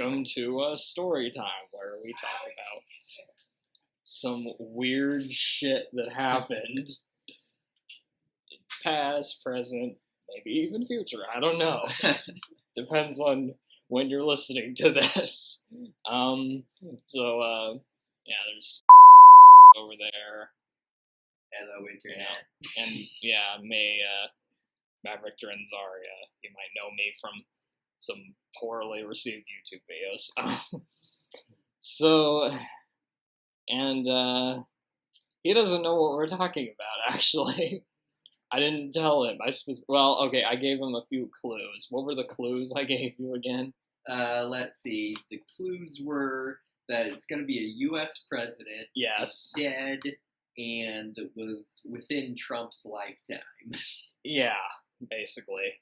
welcome to a story time where we talk about some weird shit that happened. Past, present, maybe even future. I don't know. Depends on when you're listening to this. There's over there. Hello, Internet. Maverick Zaria. You might know me from some poorly received YouTube videos. He doesn't know what we're talking about, actually. I didn't tell him. I gave him a few clues. What were the clues I gave you again? Let's see. The clues were that it's going to be a U.S. president. Yes. Dead and was within Trump's lifetime. Yeah, basically.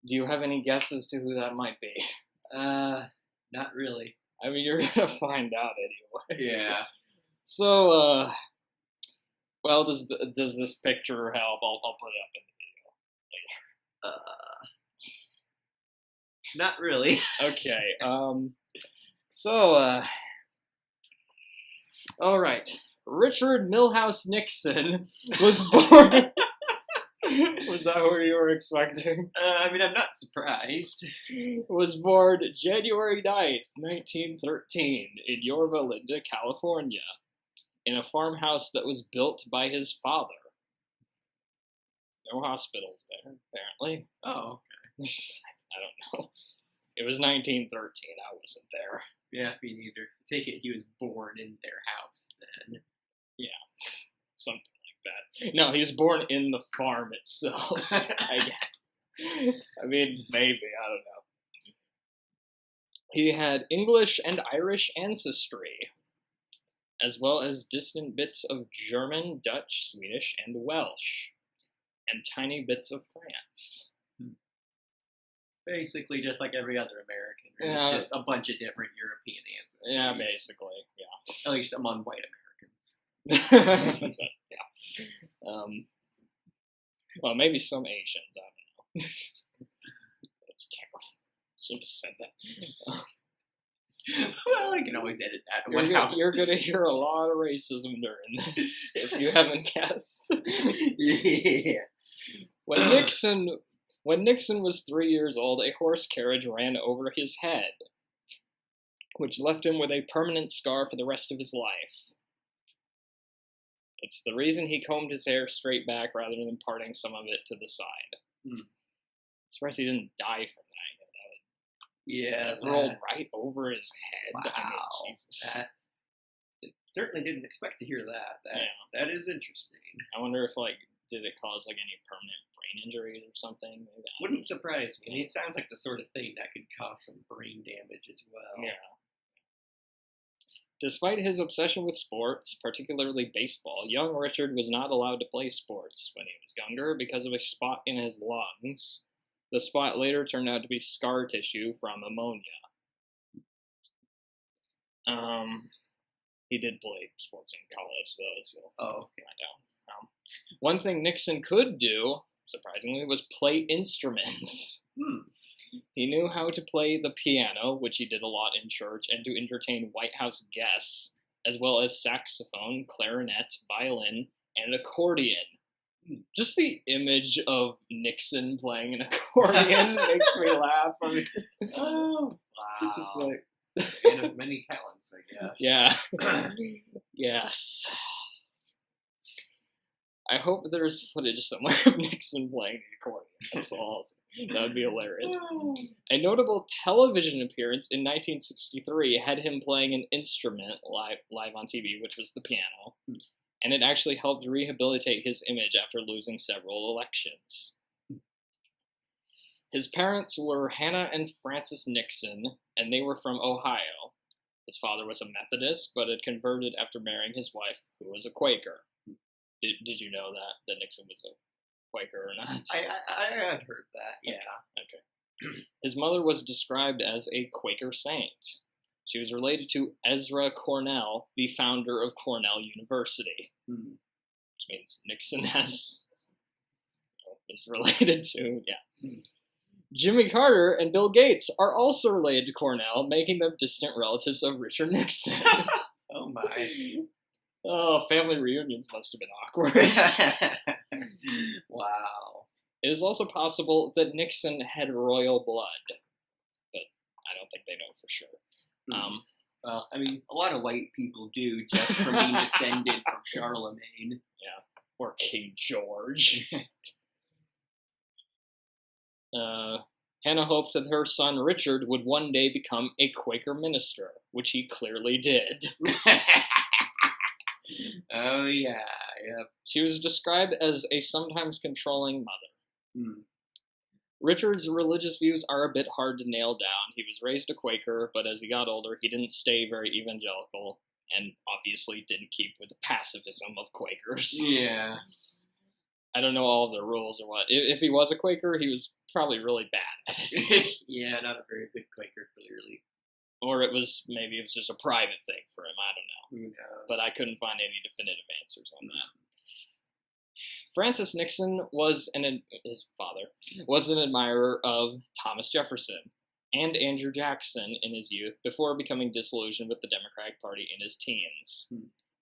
Do you have any guesses to who that might be? Not really. I mean, you're gonna find out anyway. Yeah. So, does this picture help? I'll put it up in the video later. Not really. Okay. All right. Richard Milhouse Nixon was born. Was that what you were expecting? I'm not surprised. Was born January 9th, 1913, in Yorba Linda, California, in a farmhouse that was built by his father. No hospitals there, apparently. Oh, okay. I don't know. It was 1913. I wasn't there. Yeah, me neither. Take it he was born in their house then. Yeah, something like that. No, he was born in the farm itself. I mean, maybe, I don't know. He had English and Irish ancestry, as well as distant bits of German, Dutch, Swedish, and Welsh, and tiny bits of France. Basically, just like every other American. Yeah. It's just a bunch of different European ancestors. Yeah, basically, yeah. At least among white Americans. Yeah. Well, maybe some Asians, I don't know. That's terrible. Should have said that. Well, I can always edit that. You're going to hear a lot of racism during this, if you haven't guessed. Yeah. When Nixon was 3 years old, a horse carriage ran over his head, which left him with a permanent scar for the rest of his life. It's the reason he combed his hair straight back rather than parting some of it to the side. I'm surprised he didn't die from that. Yeah, rolled right over his head. Wow. I mean, Jesus. Certainly didn't expect to hear that. That is interesting. I wonder if, did it cause, any permanent brain injuries or something? Maybe. Wouldn't surprise me. I mean, it sounds like the sort of thing that could cause some brain damage as well. Yeah. Despite his obsession with sports, particularly baseball, young Richard was not allowed to play sports when he was younger because of a spot in his lungs. The spot later turned out to be scar tissue from ammonia. He did play sports in college, though, so okay. I know. One thing Nixon could do, surprisingly, was play instruments. He knew how to play the piano, which he did a lot in church, and to entertain White House guests, as well as saxophone, clarinet, violin, and accordion. Just the image of Nixon playing an accordion makes me laugh. I mean, wow. Just like, Man of many talents, I guess. Yeah. Yes. I hope there's footage somewhere of Nixon playing the accordion. That's awesome. That would be hilarious. A notable television appearance in 1963 had him playing an instrument live on TV, which was the piano. And it actually helped rehabilitate his image after losing several elections. His parents were Hannah and Francis Nixon, and they were from Ohio. His father was a Methodist, but had converted after marrying his wife, who was a Quaker. Did you know that Nixon was a Quaker or not? I had heard that, yeah. Okay. His mother was described as a Quaker saint. She was related to Ezra Cornell, the founder of Cornell University, which means Nixon is related to, Jimmy Carter and Bill Gates are also related to Cornell, making them distant relatives of Richard Nixon. Oh my. Oh, family reunions must have been awkward. Wow. It is also possible that Nixon had royal blood, but I don't think they know for sure. Well, I mean, a lot of white people do, just from being descended from Charlemagne. Yeah, or King George. Hannah hoped that her son Richard would one day become a Quaker minister, which he clearly did. Oh, yeah, yep. She was described as a sometimes controlling mother. Richard's religious views are a bit hard to nail down. He was raised a Quaker, but as he got older, he didn't stay very evangelical, and obviously didn't keep with the pacifism of Quakers. Yeah. I don't know all of the rules or what. If he was a Quaker, he was probably really bad at it. Yeah, not a very good Quaker, clearly. Or maybe it was just a private thing for him, I don't know. Who knows? But I couldn't find any definitive answers on that. Francis Nixon his father, was an admirer of Thomas Jefferson and Andrew Jackson in his youth before becoming disillusioned with the Democratic Party in his teens.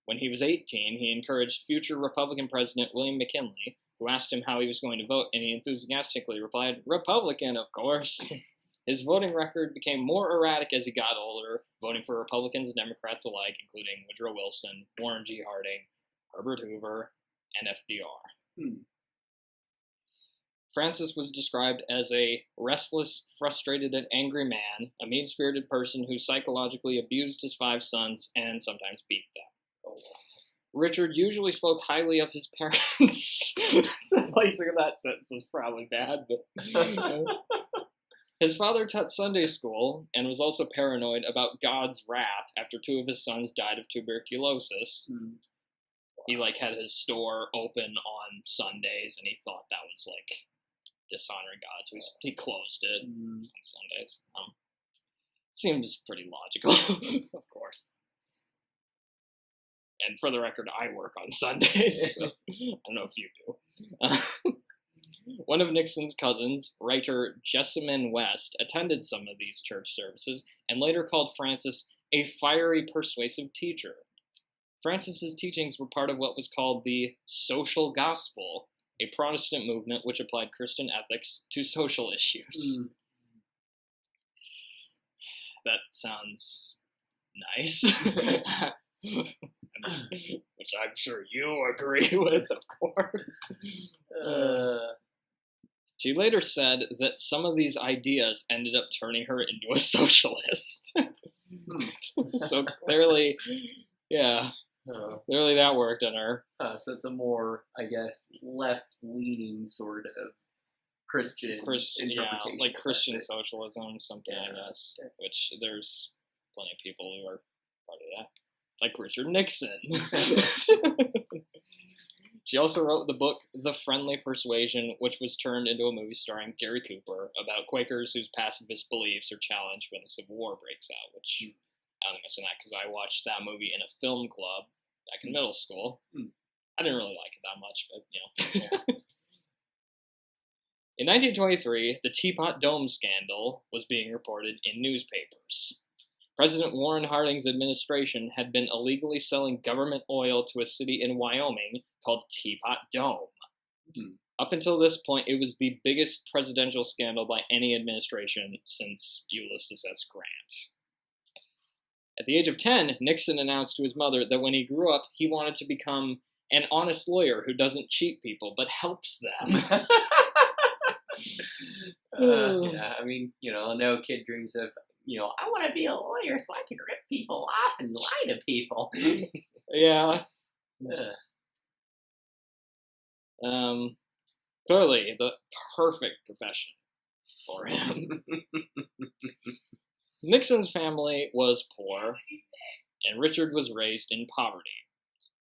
When he was 18, he encouraged future Republican President William McKinley, who asked him how he was going to vote, and he enthusiastically replied, "Republican, of course." His voting record became more erratic as he got older, voting for Republicans and Democrats alike, including Woodrow Wilson, Warren G. Harding, Herbert Hoover, and FDR. Francis was described as a restless, frustrated, and angry man, a mean-spirited person who psychologically abused his 5 sons and sometimes beat them. Richard usually spoke highly of his parents. The placing of that sentence was probably bad, but... His father taught Sunday school and was also paranoid about God's wrath after 2 of his sons died of tuberculosis. He had his store open on Sundays, and he thought that was dishonoring God, so he closed it on Sundays. Seems pretty logical, of course. And for the record, I work on Sundays, so I don't know if you do. One of Nixon's cousins, writer Jessamine West, attended some of these church services and later called Francis a fiery, persuasive teacher. Francis's teachings were part of what was called the social gospel, a Protestant movement which applied Christian ethics to social issues. That sounds nice. Which I'm sure you agree with, of course. She later said that some of these ideas ended up turning her into a socialist. So clearly, clearly that worked on her. So it's a more, I guess, left-leaning sort of Christian interpretation. Yeah, like Christian socialism, something, I guess. Which there's plenty of people who are part of that. Like Richard Nixon. She also wrote the book The Friendly Persuasion, which was turned into a movie starring Gary Cooper about Quakers whose pacifist beliefs are challenged when the Civil War breaks out, which I only mention that because I watched that movie in a film club back in middle school. I didn't really like it that much, but, Yeah. In 1923, the Teapot Dome scandal was being reported in newspapers. President Warren Harding's administration had been illegally selling government oil to a city in Wyoming called Teapot Dome. Up until this point, it was the biggest presidential scandal by any administration since Ulysses S. Grant. At the age of 10, Nixon announced to his mother that when he grew up, he wanted to become an honest lawyer who doesn't cheat people, but helps them. Yeah, I mean, no kid dreams of, I want to be a lawyer so I can rip people off and lie to people. Yeah. Clearly, the perfect profession for him. Nixon's family was poor, and Richard was raised in poverty.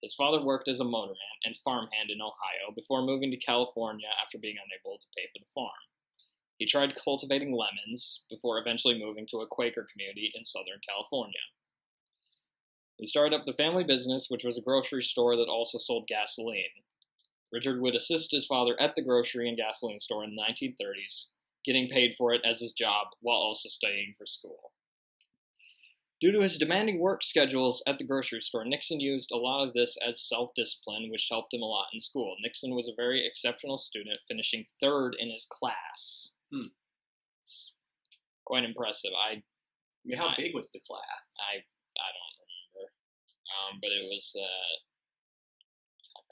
His father worked as a motorman and farmhand in Ohio before moving to California after being unable to pay for the farm. He tried cultivating lemons before eventually moving to a Quaker community in Southern California. He started up the family business, which was a grocery store that also sold gasoline. Richard would assist his father at the grocery and gasoline store in the 1930s, getting paid for it as his job while also studying for school. Due to his demanding work schedules at the grocery store, Nixon used a lot of this as self-discipline, which helped him a lot in school. Nixon was a very exceptional student, finishing 3rd in his class. It's quite impressive. How big was the class? I don't remember. But it was,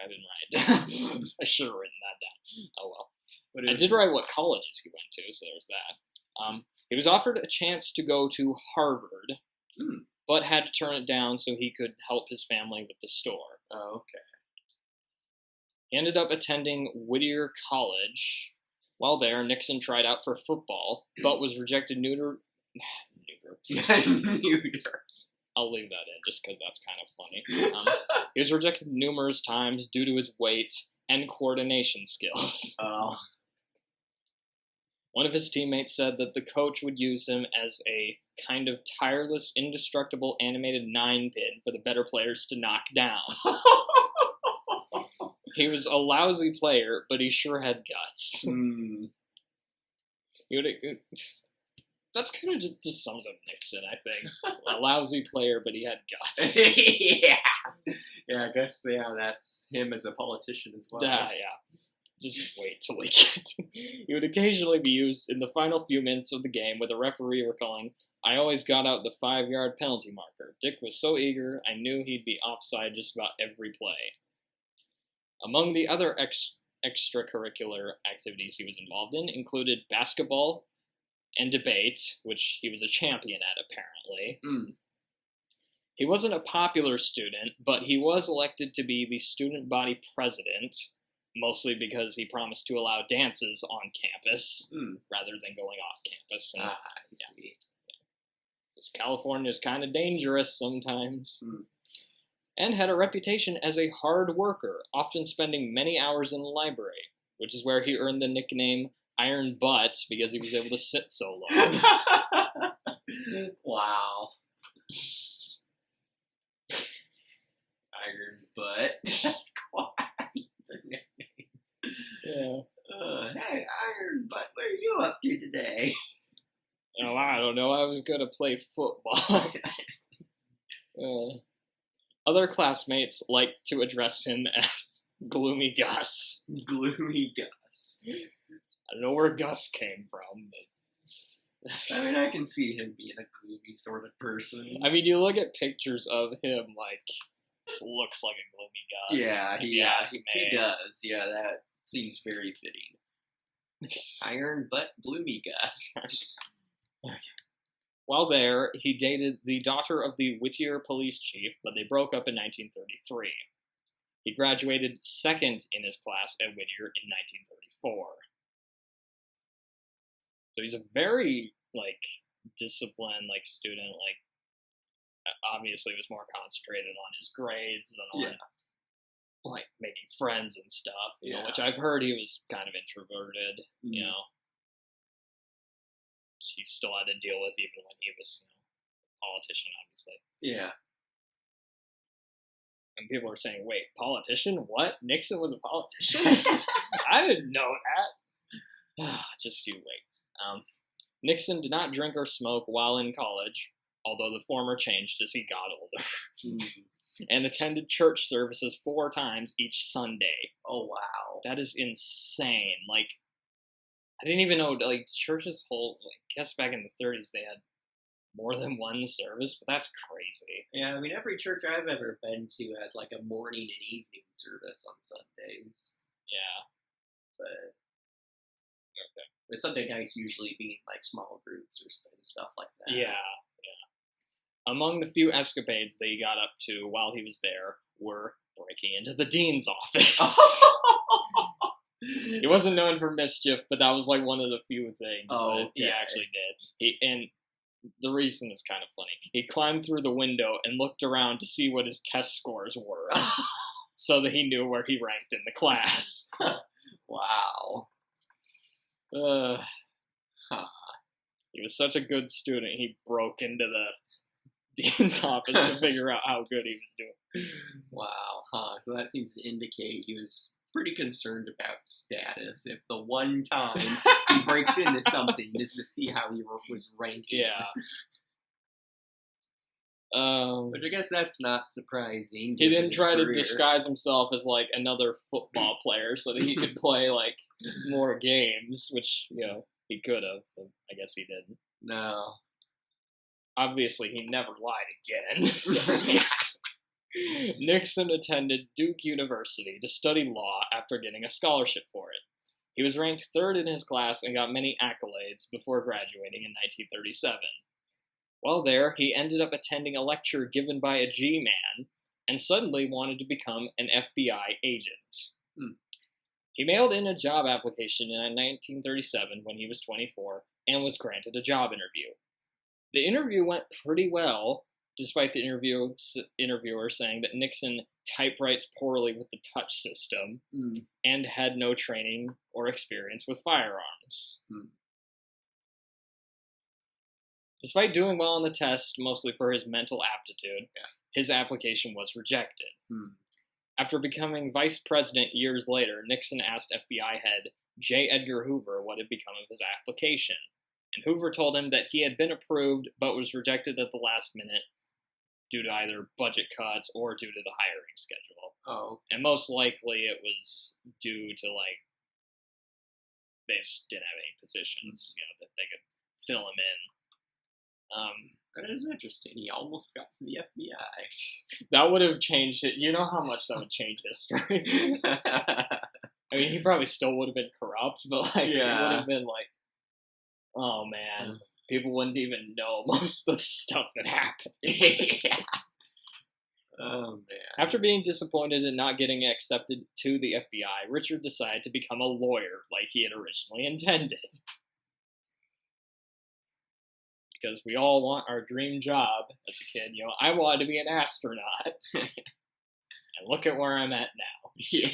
I didn't write it down. I should have written that down. Oh well. But I did write what colleges he went to, so there's that. He was offered a chance to go to Harvard, but had to turn it down so he could help his family with the store. Oh, okay. He ended up attending Whittier College. While there, Nixon tried out for football, but was rejected neuter. I'll leave that in just because that's kind of funny. He was rejected numerous times due to his weight and coordination skills. Oh. One of his teammates said that the coach would use him as a kind of tireless, indestructible animated 9-pin for the better players to knock down. He was a lousy player, but he sure had guts. That's kind of just sums up Nixon, I think. A lousy player, but he had guts. Yeah, I guess, that's him as a politician as well. Yeah. Just wait till we get to. He would occasionally be used in the final few minutes of the game with a referee recalling, "I always got out the 5-yard penalty marker. Dick was so eager, I knew he'd be offside just about every play." Among the other extracurricular activities he was involved in included basketball and debate, which he was a champion at, apparently. He wasn't a popular student, but he was elected to be the student body president, mostly because he promised to allow dances on campus rather than going off campus. And, I see. Because California is kind of dangerous sometimes. And had a reputation as a hard worker, often spending many hours in the library, which is where he earned the nickname Iron Butt because he was able to sit so long. Wow. Iron Butt. That's quite the nickname. Yeah. Hey, Iron Butt, what are you up to today? Oh, I don't know. I was going to play football. Other classmates liked to address him as Gloomy Gus. Gloomy Gus. I don't know where Gus came from, but... I mean, I can see him being a gloomy sort of person. I mean, you look at pictures of him, like, this looks like a Gloomy Gus. Yeah, he does. Yeah, that seems very fitting. Iron Butt Gloomy Gus. While there, he dated the daughter of the Whittier police chief, but they broke up in 1933. He graduated 2nd in his class at Whittier in 1934. So he's a very, disciplined, student, obviously was more concentrated on his grades than on, making friends and stuff, you know, which I've heard he was kind of introverted, you know. He still had to deal with even when he was a politician, obviously. Yeah. And people are saying, wait, politician? What? Nixon was a politician? I didn't know that. Just you wait. Nixon did not drink or smoke while in college, although the former changed as he got older. And attended church services 4 times each Sunday. Oh, wow. That is insane. I didn't even know, churches hold, I guess back in the 30s they had more than one service, but that's crazy. Yeah, I mean, every church I've ever been to has, a morning and evening service on Sundays. Yeah. But with Sunday nights usually being, small groups or stuff like that. Yeah. Among the few escapades that he got up to while he was there were breaking into the dean's office. He wasn't known for mischief, but that was one of the few things that he actually did. And the reason is kind of funny. He climbed through the window and looked around to see what his test scores were, so that he knew where he ranked in the class. Wow. He was such a good student, he broke into the dean's office to figure out how good he was doing. Wow. So that seems to indicate he was pretty concerned about status. If the one time he breaks into something just to see how he was ranking. Yeah. Which I guess that's not surprising. He didn't try to career. disguise himself as like another football player so that he could play like more games, which he could have. But I guess he didn't. No. Obviously, he never lied again. So. Nixon attended Duke University to study law after getting a scholarship for it. He was ranked third in his class and got many accolades before graduating in 1937. While there, he ended up attending a lecture given by a G-man and suddenly wanted to become an FBI agent. He mailed in a job application in 1937 when he was 24 and was granted a job interview. The interview went pretty well, despite the interviewer saying that Nixon typewrites poorly with the touch system and had no training or experience with firearms. Despite doing well on the test, mostly for his mental aptitude, his application was rejected. After becoming vice president years later, Nixon asked FBI head J. Edgar Hoover what had become of his application, and Hoover told him that he had been approved but was rejected at the last minute due to either budget cuts or due to the hiring schedule. Oh. And most likely it was due to, they just didn't have any positions, that they could fill him in. That is interesting. He almost got to the FBI. That would have changed it. You know how much that would change history? I mean, he probably still would have been corrupt, but, it would have been oh, man. People wouldn't even know most of the stuff that happened. Oh, man. After being disappointed in not getting accepted to the FBI, Richard decided to become a lawyer like he had originally intended. Because we all want our dream job as a kid. I wanted to be an astronaut. And look at where I'm at now. Yeah.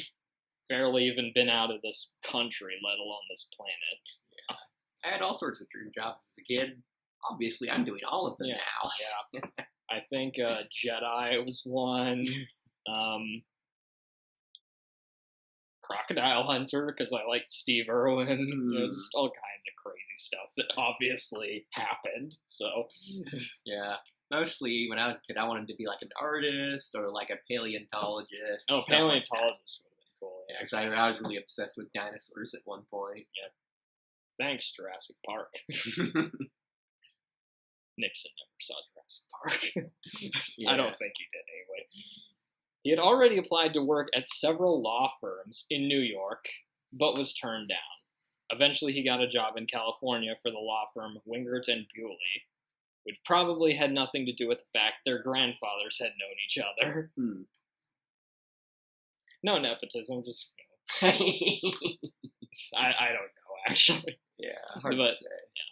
Barely even been out of this country, let alone this planet. Yeah. I had all sorts of dream jobs as a kid. Obviously, I'm doing all of them now. Yeah. I think Jedi was one. Crocodile Hunter, because I liked Steve Irwin. Just all kinds of crazy stuff that obviously happened. So, yeah. Mostly, when I was a kid, I wanted to be like an artist or like a paleontologist. Oh, paleontologist would have been cool. Yeah, because I was really obsessed with dinosaurs at one point. Yeah. Thanks, Jurassic Park. Nixon never saw Jurassic Park. I don't think he did anyway. He had already applied to work at several law firms in New York, but was turned down. Eventually, he got a job in California for the law firm Wingert and Bewley, which probably had nothing to do with the fact their grandfathers had known each other. No nepotism, just I don't know, actually. Yeah, hard to say. Yeah.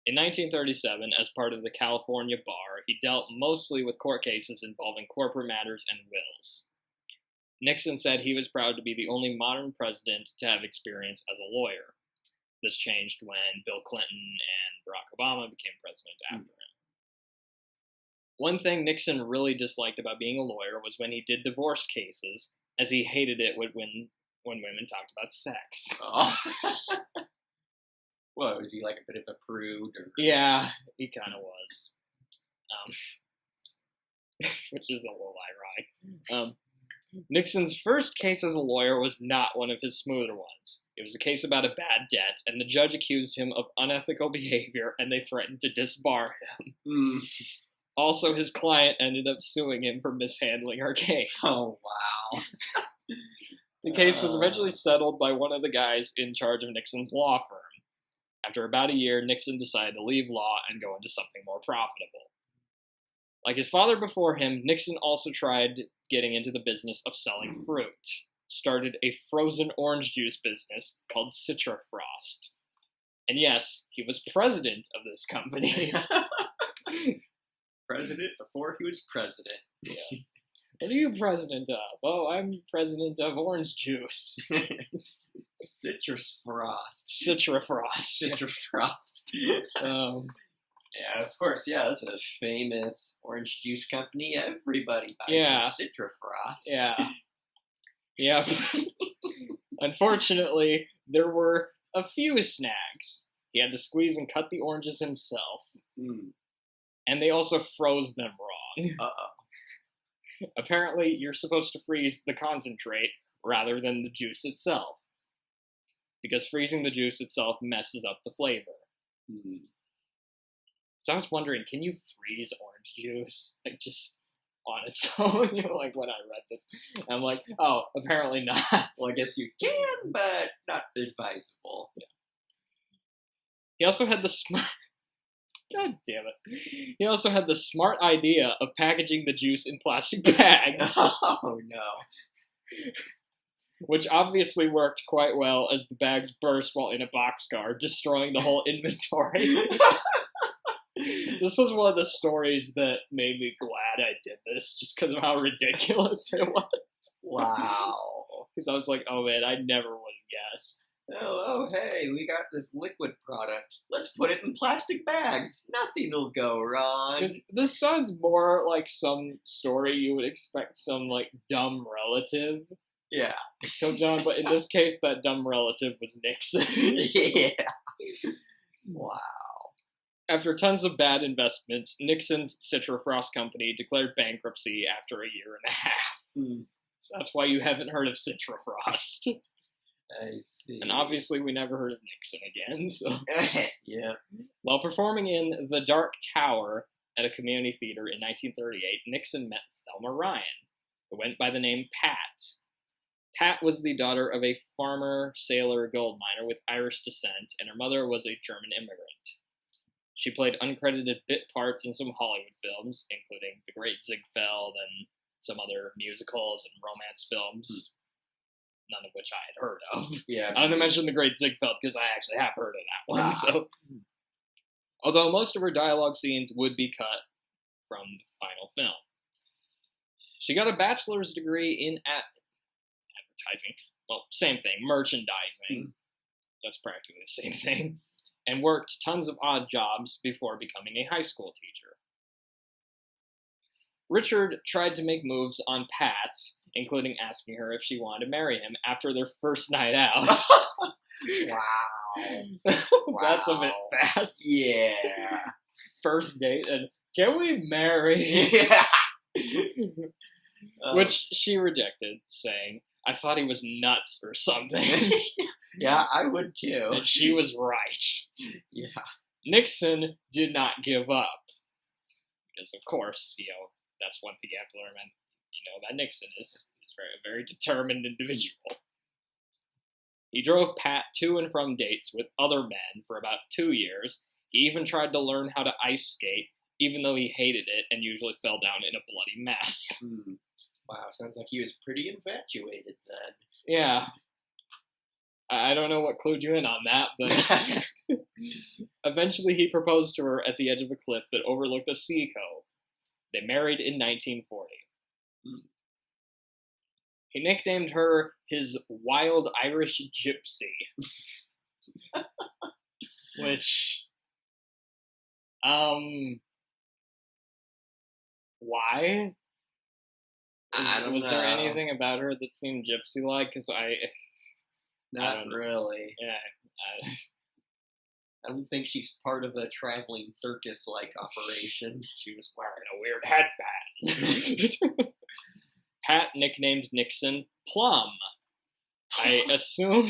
In 1937, as part of the California Bar, he dealt mostly with court cases involving corporate matters and wills. Nixon said he was proud to be the only modern president to have experience as a lawyer. This changed when Bill Clinton and Barack Obama became president after him. One thing Nixon really disliked about being a lawyer was when he did divorce cases, as he hated it when women talked about sex. Oh. What, was he like a bit of a prude? Or... Yeah, he kind of was. Which is a little ironic. Nixon's first case as a lawyer was not one of his smoother ones. It was a case about a bad debt, and the judge accused him of unethical behavior, and they threatened to disbar him. Also, his client ended up suing him for mishandling her case. Oh, wow. The case was eventually settled by one of the guys in charge of Nixon's law firm. After about a year, Nixon decided to leave law and go into something more profitable. Like his father before him, Nixon also tried getting into the business of selling fruit. Started a frozen orange juice business called Citra Frost. And yes, he was president of this company. President before he was president. Yeah. What are you president of? Oh, I'm president of orange juice. Citrus Frost. Citra Frost. Citra Frost. Yeah, of course. Yeah, that's a famous orange juice company. Everybody buys Citra Frost. Yeah. Yep. Unfortunately, there were a few snags. He had to squeeze and cut the oranges himself. And they also froze them wrong. Apparently, you're supposed to freeze the concentrate rather than the juice itself. Because freezing the juice itself messes up the flavor. So I was wondering, can you freeze orange juice? Like, just on its own? You know, like, when I read this. I'm like, oh, apparently not. Well, I guess you can, but not advisable. Yeah. He also had the smart... God damn it. He also had the smart idea of packaging the juice in plastic bags. Oh, no. Which obviously worked quite well as the bags burst while in a boxcar, destroying the whole inventory. This was one of the stories that made me glad I did this, just because of how ridiculous it was. Wow. Because I was like, oh man, I never would have guessed. Oh, hey, we got this liquid product. Let's put it in plastic bags. Nothing will go wrong. Because this sounds more like some story you would expect some, like, dumb relative Yeah. come down, but in this case, that dumb relative was Nixon. Yeah. Wow. After tons of bad investments, Nixon's Citra Frost Company declared bankruptcy after a year and a half. So that's why you haven't heard of Citra Frost. I see. And obviously we never heard of Nixon again, so... Yeah. While performing in The Dark Tower at a community theater in 1938, Nixon met Thelma Ryan, who went by the name Pat. Pat was the daughter of a farmer, sailor, gold miner with Irish descent, and her mother was a German immigrant. She played uncredited bit parts in some Hollywood films, including The Great Ziegfeld and some other musicals and romance films, none of which I had heard of. Yeah. I don't mention The Great Ziegfeld because I actually have heard of that one. Wow. So, although most of her dialogue scenes would be cut from the final film. She got a bachelor's degree in advertising. Well, same thing, merchandising. That's practically the same thing. And worked tons of odd jobs before becoming a high school teacher. Richard tried to make moves on Pat, including asking her if she wanted to marry him after their first night out. Wow. That's a bit fast. Yeah. First date, and can we marry? Yeah. Which she rejected, saying, I thought he was nuts or something. Yeah, I would too. And she was right. Yeah. Nixon did not give up. Because, of course, that's one thing you have to learn, and that Nixon is a very determined individual. He drove Pat to and from dates with other men for about 2 years. He even tried to learn how to ice skate, even though he hated it and usually fell down in a bloody mess. Wow, sounds like he was pretty infatuated then. Yeah. I don't know what clued you in on that, but eventually he proposed to her at the edge of a cliff that overlooked a sea cove. They married in 1940. He nicknamed her his wild Irish gypsy. Which, why? Was there anything about her that seemed gypsy-like? Because Not really. Yeah. I don't think she's part of a traveling circus-like operation. She was wearing a weird headband. Pat nicknamed Nixon Plum. I assume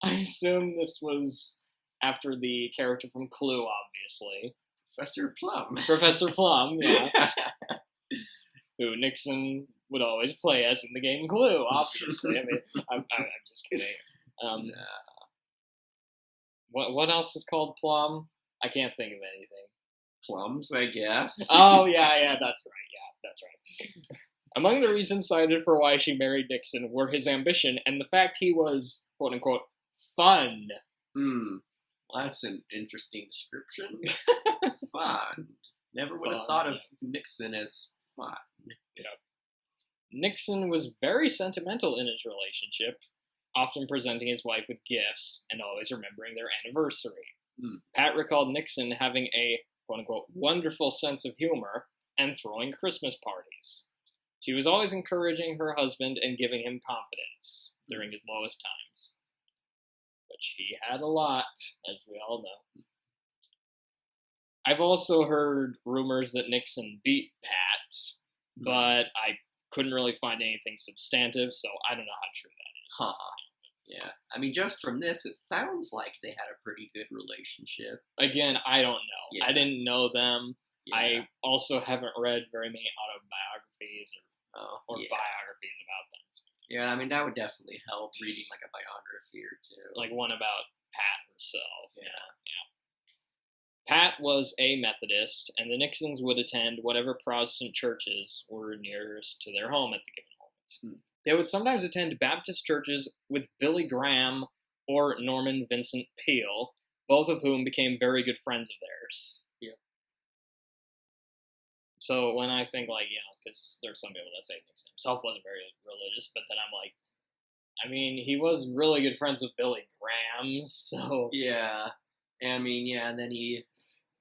this was after the character from Clue, obviously. Professor Plum. Professor Plum, yeah. Who Nixon would always play as in the game Clue, obviously. I mean, I'm just kidding. What else is called Plum? I can't think of anything. Plums, I guess. Oh, yeah, that's right. Among the reasons cited for why she married Nixon were his ambition and the fact he was, quote-unquote, fun. Well, that's an interesting description. Fun. Never would have thought of Nixon as fun. Nixon was very sentimental in his relationship, often presenting his wife with gifts and always remembering their anniversary. Pat recalled Nixon having a, quote-unquote, wonderful sense of humor and throwing Christmas parties. She was always encouraging her husband and giving him confidence during his lowest times. Which he had a lot, as we all know. I've also heard rumors that Nixon beat Pat, but I couldn't really find anything substantive, so I don't know how true that is. Huh. Yeah. I mean, just from this, it sounds like they had a pretty good relationship. Again, I don't know. Yeah. I didn't know them. Yeah. I also haven't read very many autobiographies or yeah. biographies about them. Yeah, I mean, that would definitely help, reading like a biography or two. Like one about Pat herself. Yeah. Pat was a Methodist, and the Nixons would attend whatever Protestant churches were nearest to their home at the given moment. They would sometimes attend Baptist churches with Billy Graham or Norman Vincent Peale, both of whom became very good friends of theirs. Yeah. So when I think, like, because there's some people that say Nixon himself wasn't very religious, but then I'm like, I mean, he was really good friends with Billy Graham, so... Yeah. I mean, yeah, and then he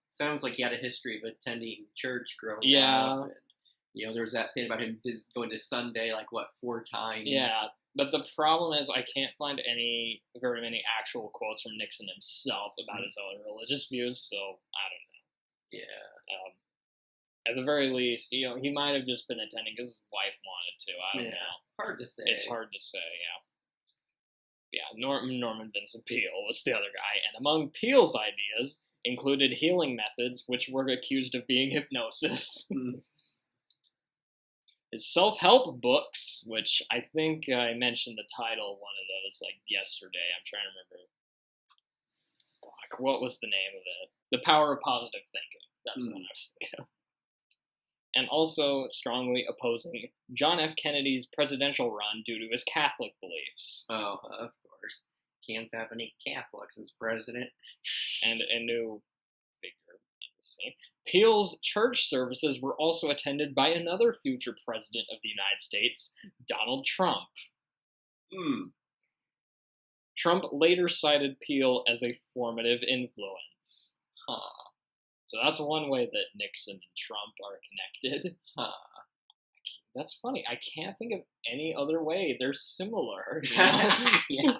sounds like he had a history of attending church growing up. And, there's that thing about him going to Sunday, 4 times? Yeah, but the problem is I can't find very many actual quotes from Nixon himself about his own religious views, so I don't know. Yeah. At the very least, he might have just been attending because his wife wanted to. I don't know. Hard to say. It's hard to say, Yeah, Norman Vincent Peale was the other guy, and among Peale's ideas included healing methods, which were accused of being hypnosis. His self-help books, which I think I mentioned the title of one of those yesterday. I'm trying to remember. What was the name of it? The Power of Positive Thinking. That's the one I was thinking of. And also strongly opposing John F. Kennedy's presidential run due to his Catholic beliefs. Oh, of course. Can't have any Catholics as president. And a new figure in the scene. Peale's church services were also attended by another future president of the United States, Donald Trump. Trump later cited Peale as a formative influence. So that's one way that Nixon and Trump are connected. That's funny. I can't think of any other way. They're similar. Yeah.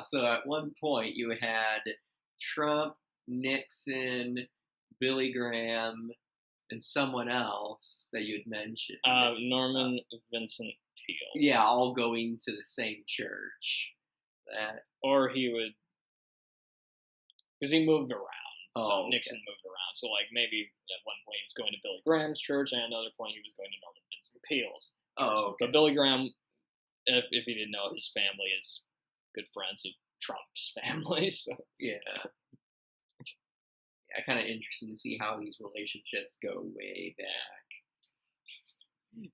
So at one point you had Trump, Nixon, Billy Graham, and someone else that you'd mentioned. Norman Vincent Peale. Yeah, all going to the same church. Or he would... Because he moved around. So Nixon moved around. So maybe at one point he was going to Billy Graham's church, and at another point he was going to Norman Vincent Peale's church. But Billy Graham, if you didn't know, his family is good friends with Trump's family. So yeah, kind of interesting to see how these relationships go way back.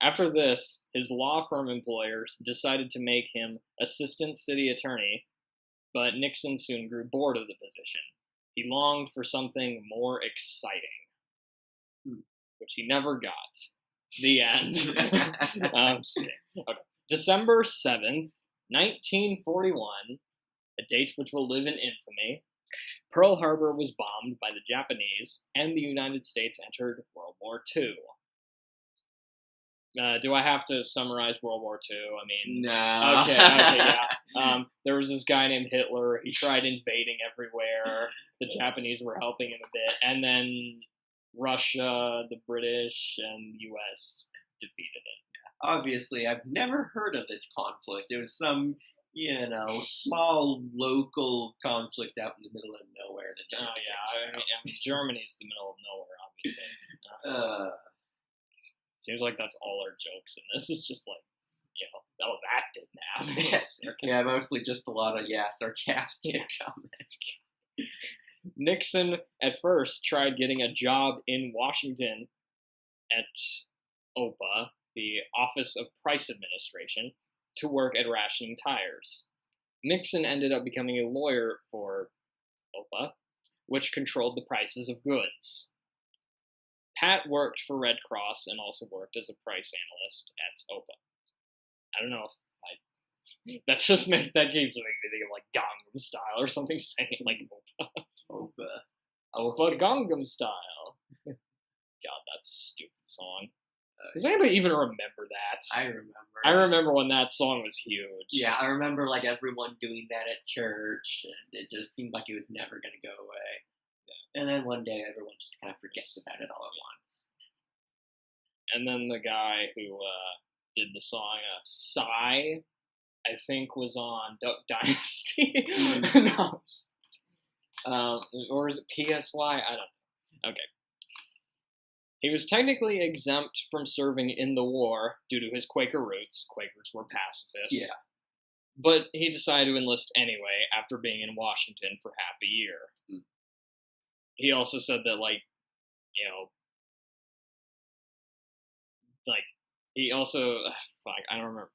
After this, his law firm employers decided to make him assistant city attorney, but Nixon soon grew bored of the position. He longed for something more exciting, which he never got. The end. Okay. December 7th, 1941, a date which will live in infamy, Pearl Harbor was bombed by the Japanese, and the United States entered World War II. Do I have to summarize World War II? I mean... No. Okay, yeah. There was this guy named Hitler. He tried invading everywhere. The Japanese were helping him a bit. And then Russia, the British, and the U.S. defeated it. Obviously, I've never heard of this conflict. It was some, small local conflict out in the middle of nowhere. I mean, Germany's the middle of nowhere, obviously. Seems like that's all our jokes in this. It's just that didn't happen. Yeah, mostly just a lot of, sarcastic comments. Nixon, at first, tried getting a job in Washington at OPA, the Office of Price Administration, to work at rationing tires. Nixon ended up becoming a lawyer for OPA, which controlled the prices of goods. Pat worked for Red Cross and also worked as a price analyst at OPA. I don't know if that keeps making me think of Gangnam Style or something, saying OPA. OPA. OPA Gangnam Style. God, that stupid song. Does anybody even remember that? I remember. I remember when that song was huge. Yeah, I remember like everyone doing that at church, and it just seemed like it was never going to go away. Yeah. And then one day, everyone just kind of forgets about it all at once. And then the guy who did the song, Psy, I think was on Duck Dynasty. No. Or is it PSY? I don't know. Okay. He was technically exempt from serving in the war due to his Quaker roots. Quakers were pacifists. Yeah. But he decided to enlist anyway after being in Washington for half a year. Mm. He also said that, he also, I don't remember.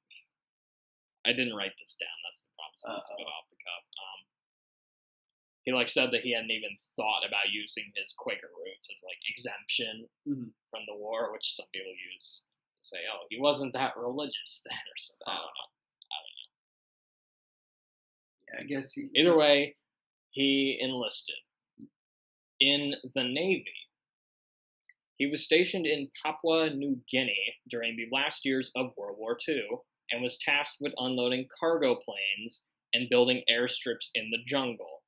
I didn't write this down. That's the problem. So it's a bit off the cuff. He said that he hadn't even thought about using his Quaker roots as exemption from the war, which some people use to say, "Oh, he wasn't that religious then," or something. I don't know. Yeah, I guess either way, he enlisted in the Navy. He was stationed in Papua New Guinea during the last years of World War II and was tasked with unloading cargo planes and building airstrips in the jungle.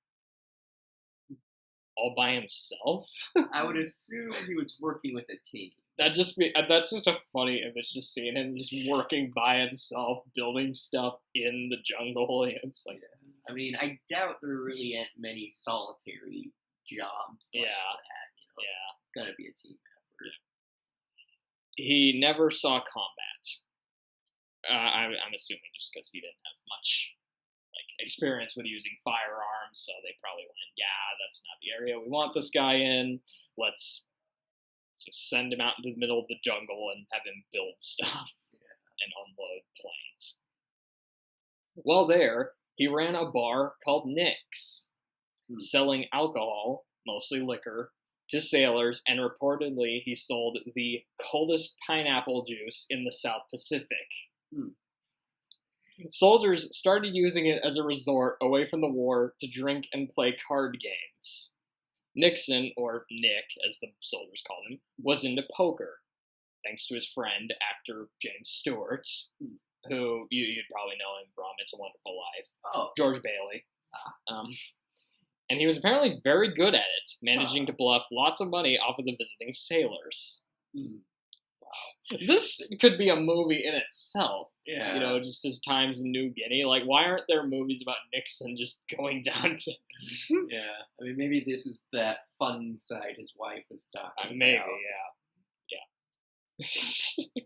All by himself? I would assume he was working with a team. That's just a funny image, just seeing him just working by himself, building stuff in the jungle. It's like, I mean, I doubt there really ain't many solitary jobs like that. It's gonna be a team effort. He never saw combat. I'm assuming just because he didn't have much experience with using firearms, so they probably went, that's not the area we want this guy in. Let's just send him out into the middle of the jungle and have him build stuff and unload planes. While there, he ran a bar called Nick's, selling alcohol, mostly liquor, to sailors, and reportedly he sold the coldest pineapple juice in the South Pacific. Soldiers started using it as a resort away from the war to drink and play card games. Nixon, or Nick, as the soldiers called him, was into poker, thanks to his friend, actor James Stewart, who you'd probably know him from It's a Wonderful Life. Oh. George Bailey. And he was apparently very good at it, managing to bluff lots of money off of the visiting sailors. Wow. This could be a movie in itself. Yeah. Just his times in New Guinea. Why aren't there movies about Nixon just going down to... Yeah. I mean, maybe this is that fun side his wife is talking maybe, about. Yeah.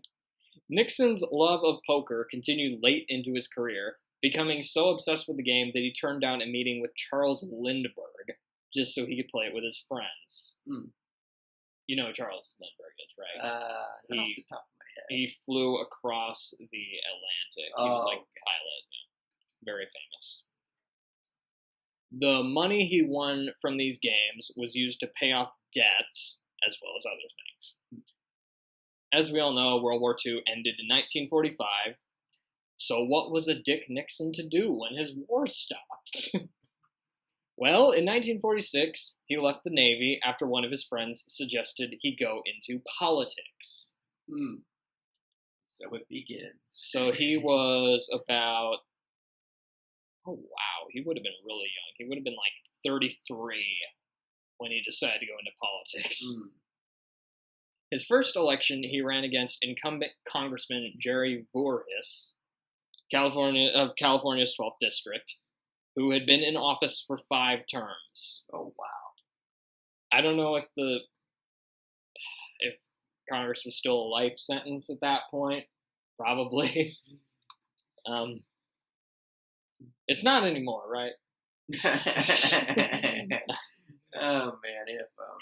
Nixon's love of poker continued late into his career, becoming so obsessed with the game that he turned down a meeting with Charles Lindbergh just so he could play it with his friends. You know who Charles Lindbergh is, right? Off the top of my head. He flew across the Atlantic. He was a pilot. Very famous. The money he won from these games was used to pay off debts, as well as other things. As we all know, World War II ended in 1945. So what was a Dick Nixon to do when his war stopped? Well, in 1946, he left the Navy after one of his friends suggested he go into politics. So it begins. So he was about... Oh, wow. He would have been really young. He would have been 33 when he decided to go into politics. His first election, he ran against incumbent Congressman Jerry Voorhis, of California's 12th District, who had been in office for 5 terms. Oh, wow. I don't know if Congress was still a life sentence at that point. Probably. It's not anymore, right? Oh, man,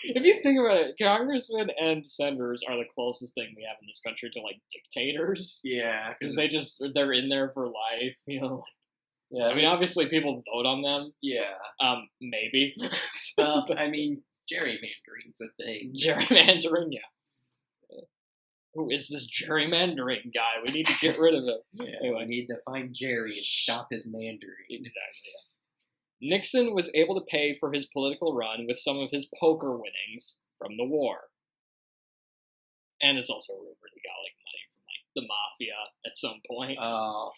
if you think about it, congressmen and senators are the closest thing we have in this country to dictators. Yeah, because they're in there for life. Yeah, I mean, obviously people vote on them. Yeah. Maybe. Well, I mean, gerrymandering's a thing. Gerrymandering, yeah. Who is this gerrymandering guy? We need to get rid of him. Anyway. We need to find Jerry and stop his mandering. Exactly, yeah. Nixon was able to pay for his political run with some of his poker winnings from the war. And it's also rumored he got like money from like the mafia at some point. Oh.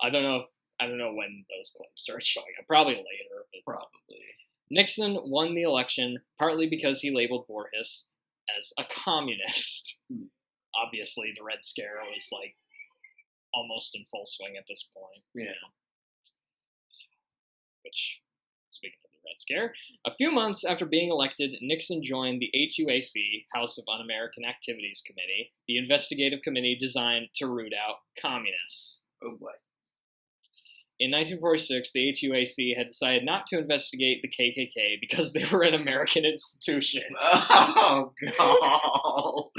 I don't know when those claims started showing up. Probably later. But Probably. Nixon won the election partly because he labeled Voorhis as a communist. Obviously, the Red Scare was like almost in full swing at this point. Yeah. Which, speaking of the Red Scare, a few months after being elected, Nixon joined the HUAC, House of Un-American Activities Committee, the investigative committee designed to root out communists. Oh boy. In 1946, the HUAC had decided not to investigate the KKK because they were an American institution. Oh, God.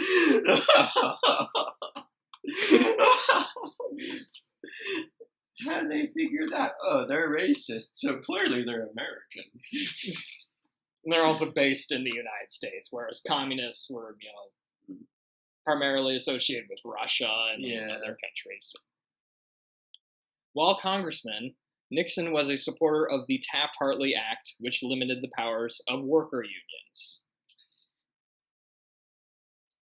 How did they figure that? Oh, they're racist, so clearly they're American. And they're also based in the United States, whereas communists were, primarily associated with Russia and other countries. While congressman, Nixon was a supporter of the Taft-Hartley Act, which limited the powers of worker unions.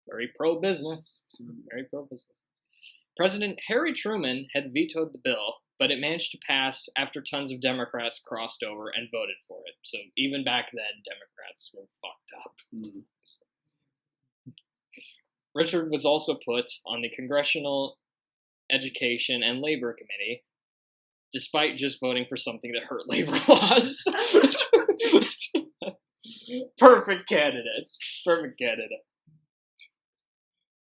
Very pro-business. Very pro-business. President Harry Truman had vetoed the bill, but it managed to pass after tons of Democrats crossed over and voted for it. So even back then, Democrats were fucked up. Richard was also put on the Congressional Education and Labor Committee, despite just voting for something that hurt labor laws. Perfect candidate. Perfect candidate.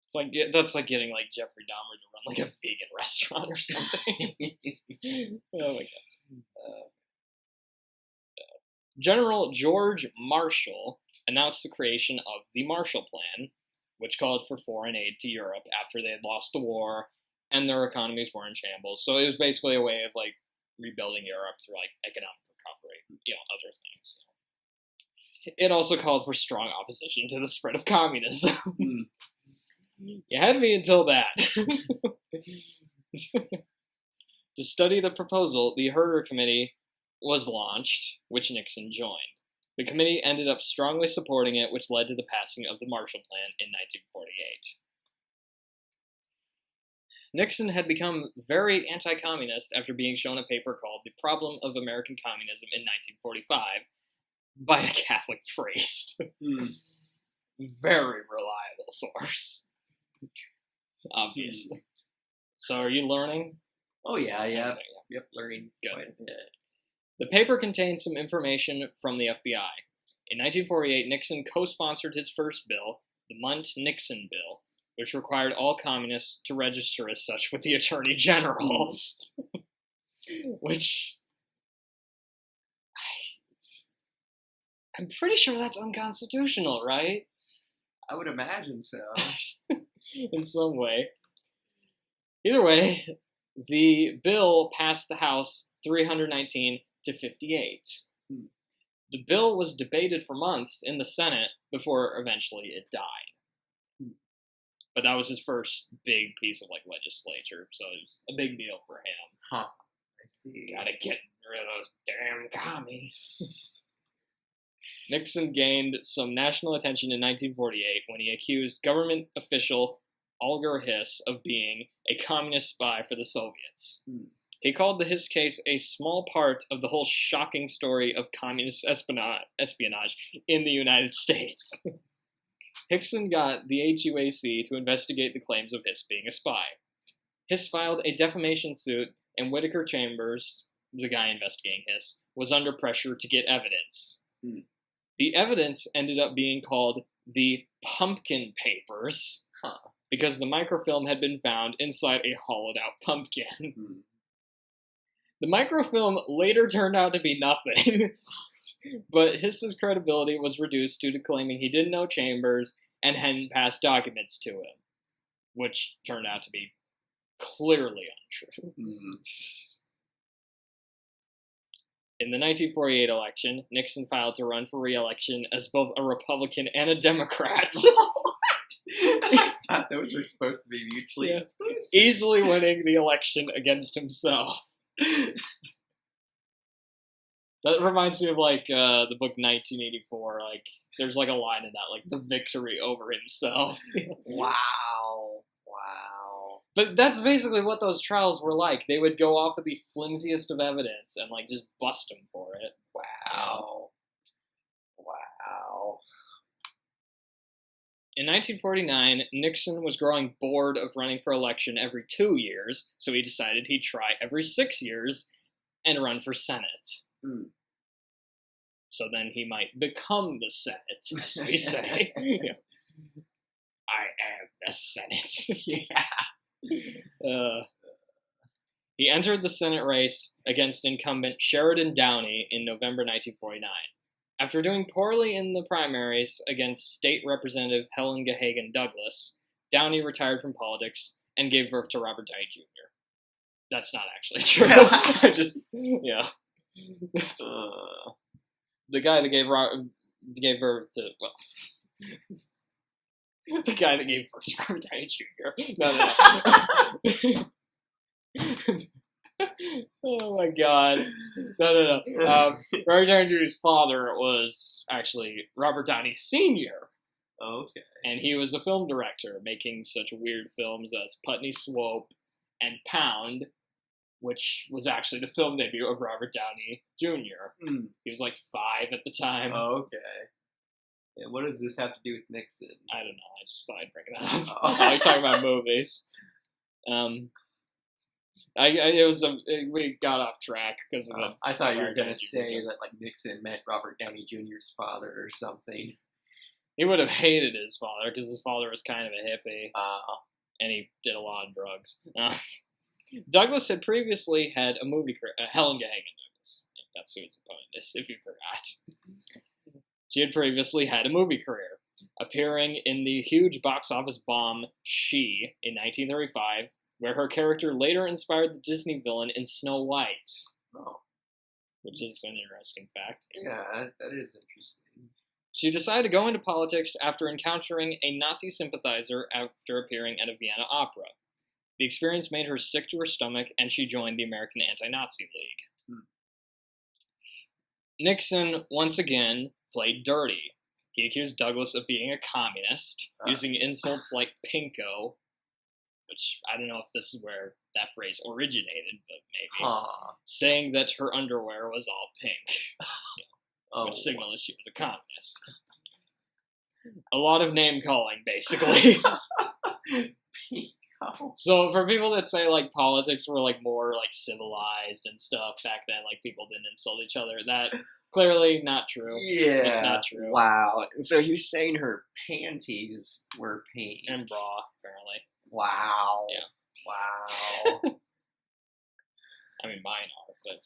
It's like, that's like getting like Jeffrey Dahmer to run like a vegan restaurant or something. Oh my god. General George Marshall announced the creation of the Marshall Plan, which called for foreign aid to Europe after they had lost the war and their economies were in shambles. So it was basically a way of like rebuilding Europe through like economic recovery, other things. It also called for strong opposition to the spread of communism. You had me until that. To study the proposal, the Herter Committee was launched, which Nixon joined. The committee ended up strongly supporting it, which led to the passing of the Marshall Plan in 1948. Nixon had become very anti-communist after being shown a paper called The Problem of American Communism in 1945 by a Catholic priest. Very reliable source. Obviously. So are you learning? Oh, yeah. Yep, learning quite a bit. The paper contained some information from the FBI. In 1948, Nixon co-sponsored his first bill, the Munt-Nixon Bill, which required all communists to register as such with the Attorney General. Which... I'm pretty sure that's unconstitutional, right? I would imagine so. In some way. Either way, the bill passed the House 319 to 58. The bill was debated for months in the Senate before eventually it died. But that was his first big piece of like legislature, so it was a big deal for him. Huh. I see. Gotta get rid of those damn commies. Nixon gained some national attention in 1948 when he accused government official Alger Hiss of being a communist spy for the Soviets. He called the Hiss case a small part of the whole shocking story of communist espionage in the United States. Hickson got the HUAC to investigate the claims of Hiss being a spy. Hiss filed a defamation suit, and Whittaker Chambers, the guy investigating Hiss, was under pressure to get evidence. The evidence ended up being called the Pumpkin Papers, because the microfilm had been found inside a hollowed-out pumpkin. The microfilm later turned out to be nothing, but Hiss's credibility was reduced due to claiming he didn't know Chambers and hadn't passed documents to him, which turned out to be clearly untrue. In the 1948 election, Nixon filed to run for re-election as both a Republican and a Democrat. I thought those were supposed to be mutually exclusive. Easily winning the election against himself. That reminds me of like the book 1984. Like There's like a line in that, like the victory over himself. Wow. But that's basically what those trials were like. They would go off of the flimsiest of evidence and like just bust him for it. Wow. In 1949, Nixon was growing bored of running for election every 2 years, so he decided he'd try every 6 years and run for Senate. So then he might become the Senate, as we say. I am the Senate. He entered the Senate race against incumbent Sheridan Downey in November 1949. After doing poorly in the primaries against State Representative Helen Gahagan Douglas, Downey retired from politics and gave birth to Robert Downey Jr. That's not actually true. The guy that gave birth to, the guy that gave birth to Robert Downey Jr. No. Oh my god. No. Robert Downey Jr.'s father was actually Robert Downey Sr. Okay. And he was a film director, making such weird films as Putney Swope and Pound, which was actually the film debut of Robert Downey Jr. He was like 5 at the time. Okay. And what does this have to do with Nixon? I don't know. I just thought I'd bring it up. I like talking about movies. We got off track because of the. I thought you were gonna say that like Nixon met Robert Downey Jr.'s father or something. He would have hated his father because his father was kind of a hippie, and he did a lot of drugs. Douglas had previously had a movie career. Helen Gahagan Douglas. That's who his opponent is, if you forgot. She had previously had a movie career, appearing in the huge box office bomb She in 1935. Where her character later inspired the Disney villain in Snow White. Which is an interesting fact. Yeah, that is interesting. She decided to go into politics after encountering a Nazi sympathizer after appearing at a Vienna opera. The experience made her sick to her stomach, and she joined the American Anti-Nazi League. Nixon, once again, played dirty. He accused Douglas of being a communist, using insults like pinko, which I don't know if this is where that phrase originated, but maybe, saying that her underwear was all pink, which signaled that she was a communist. A lot of name-calling, basically. So for people that say, like, politics were, like, more, like, civilized and stuff back then, like, people didn't insult each other, that clearly not true. Yeah. It's not true. Wow. So you're saying her panties were pink. And bra, apparently. Wow. Yeah. Wow. I mean, mine are, but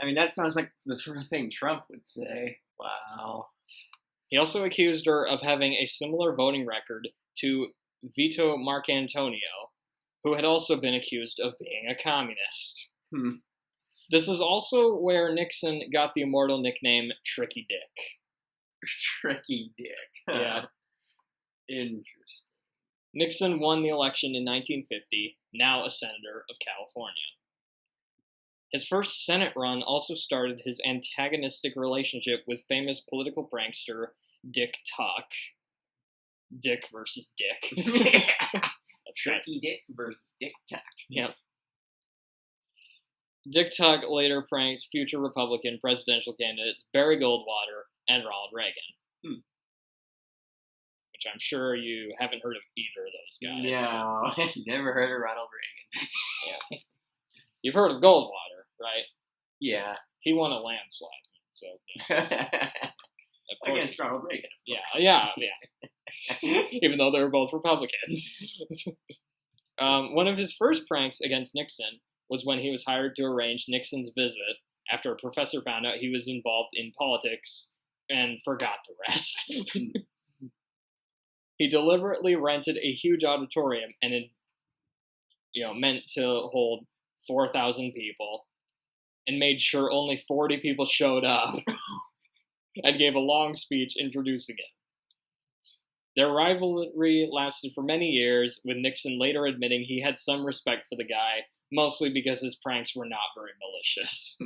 I mean, that sounds like the sort of thing Trump would say. Wow. He also accused her of having a similar voting record to Vito Marcantonio, who had also been accused of being a communist. This is also where Nixon got the immortal nickname Tricky Dick. Tricky Dick. Yeah. Interesting. Nixon won the election in 1950, now a senator of California. His first Senate run also started his antagonistic relationship with famous political prankster Dick Tuck. Dick versus Dick. That's Tricky Dick versus Dick Tuck. Yep. Dick Tuck later pranked future Republican presidential candidates Barry Goldwater and Ronald Reagan. Which I'm sure you haven't heard of either of those guys. No, never heard of Ronald Reagan. Yeah. You've heard of Goldwater, right? Yeah. He won a landslide, so yeah. Against Ronald Reagan, of course. Yeah. Even though they were both Republicans. One of his first pranks against Nixon was when he was hired to arrange Nixon's visit after a professor found out he was involved in politics and forgot the rest. He deliberately rented a huge auditorium and it, meant to hold 4,000 people and made sure only 40 people showed up and gave a long speech introducing it. Their rivalry lasted for many years, with Nixon later admitting he had some respect for the guy, mostly because his pranks were not very malicious.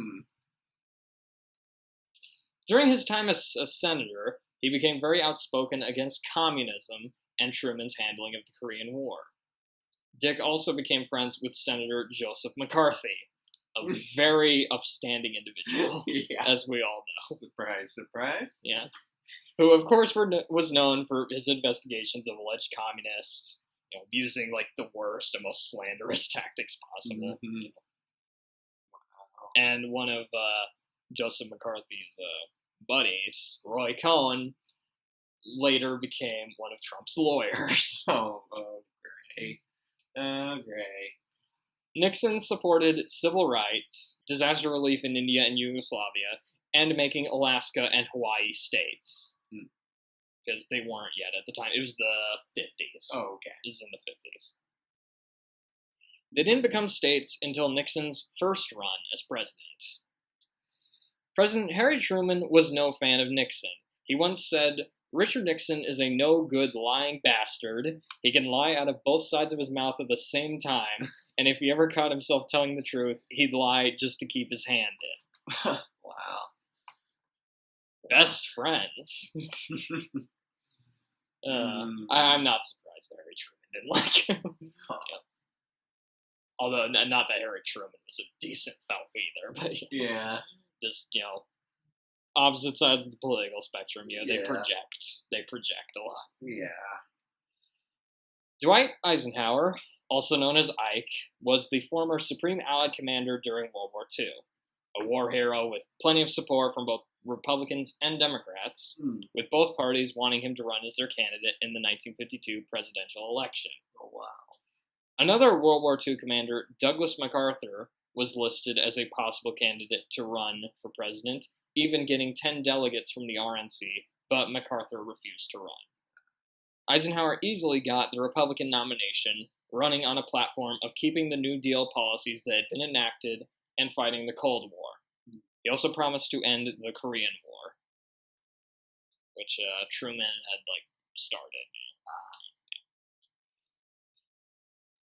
During his time as a senator, he became very outspoken against communism and Truman's handling of the Korean War. Dick also became friends with Senator Joseph McCarthy, a very upstanding individual, as we all know. Surprise, surprise. Yeah. Who, of course, was known for his investigations of alleged communists, using like the worst and most slanderous tactics possible. Mm-hmm. Wow. And one of Joseph McCarthy's buddies, Roy Cohn, later became one of Trump's lawyers. Oh, great. Oh, great. Nixon supported civil rights, disaster relief in India and Yugoslavia, and making Alaska and Hawaii states. Because they weren't yet at the time. It was the 50s. Oh, okay. It was in the 50s. They didn't become states until Nixon's first run as president. President Harry Truman was no fan of Nixon. He once said, "Richard Nixon is a no-good lying bastard. He can lie out of both sides of his mouth at the same time, and if he ever caught himself telling the truth, he'd lie just to keep his hand in." Wow. Best friends. I'm not surprised that Harry Truman didn't like him. Yeah. Although, not that Harry Truman was a decent fellow either, but yeah, just opposite sides of the political spectrum. They project a lot. Yeah. Dwight Eisenhower, also known as Ike, was the former Supreme Allied Commander during World War II, a war hero with plenty of support from both Republicans and Democrats, with both parties wanting him to run as their candidate in the 1952 presidential election. Oh, wow. Another World War II commander, Douglas MacArthur, was listed as a possible candidate to run for president, even getting 10 delegates from the RNC, but MacArthur refused to run. Eisenhower easily got the Republican nomination, running on a platform of keeping the New Deal policies that had been enacted and fighting the Cold War. He also promised to end the Korean War, which Truman had started.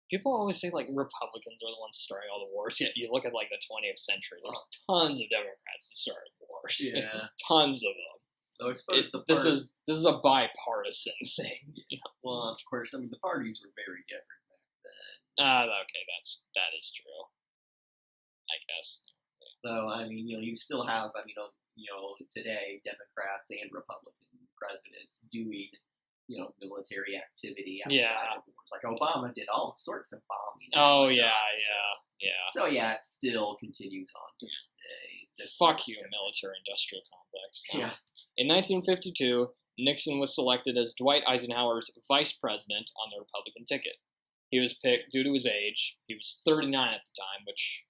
People always say Republicans are the ones starting all the wars. Yet you look at the 20th century. There's tons of Democrats that started wars. Yeah, tons of them. So I suppose this is a bipartisan thing. Well, of course, the parties were very different back then. Okay, that is true. I guess. Though, you still have, today, Democrats and Republican presidents doing, military activity outside of wars. Like Obama did all sorts of bombing. Oh, yeah. So, yeah, it still continues on to this day. Fuck you, military-industrial complex. Yeah. In 1952, Nixon was selected as Dwight Eisenhower's vice president on the Republican ticket. He was picked due to his age. He was 39 at the time, which...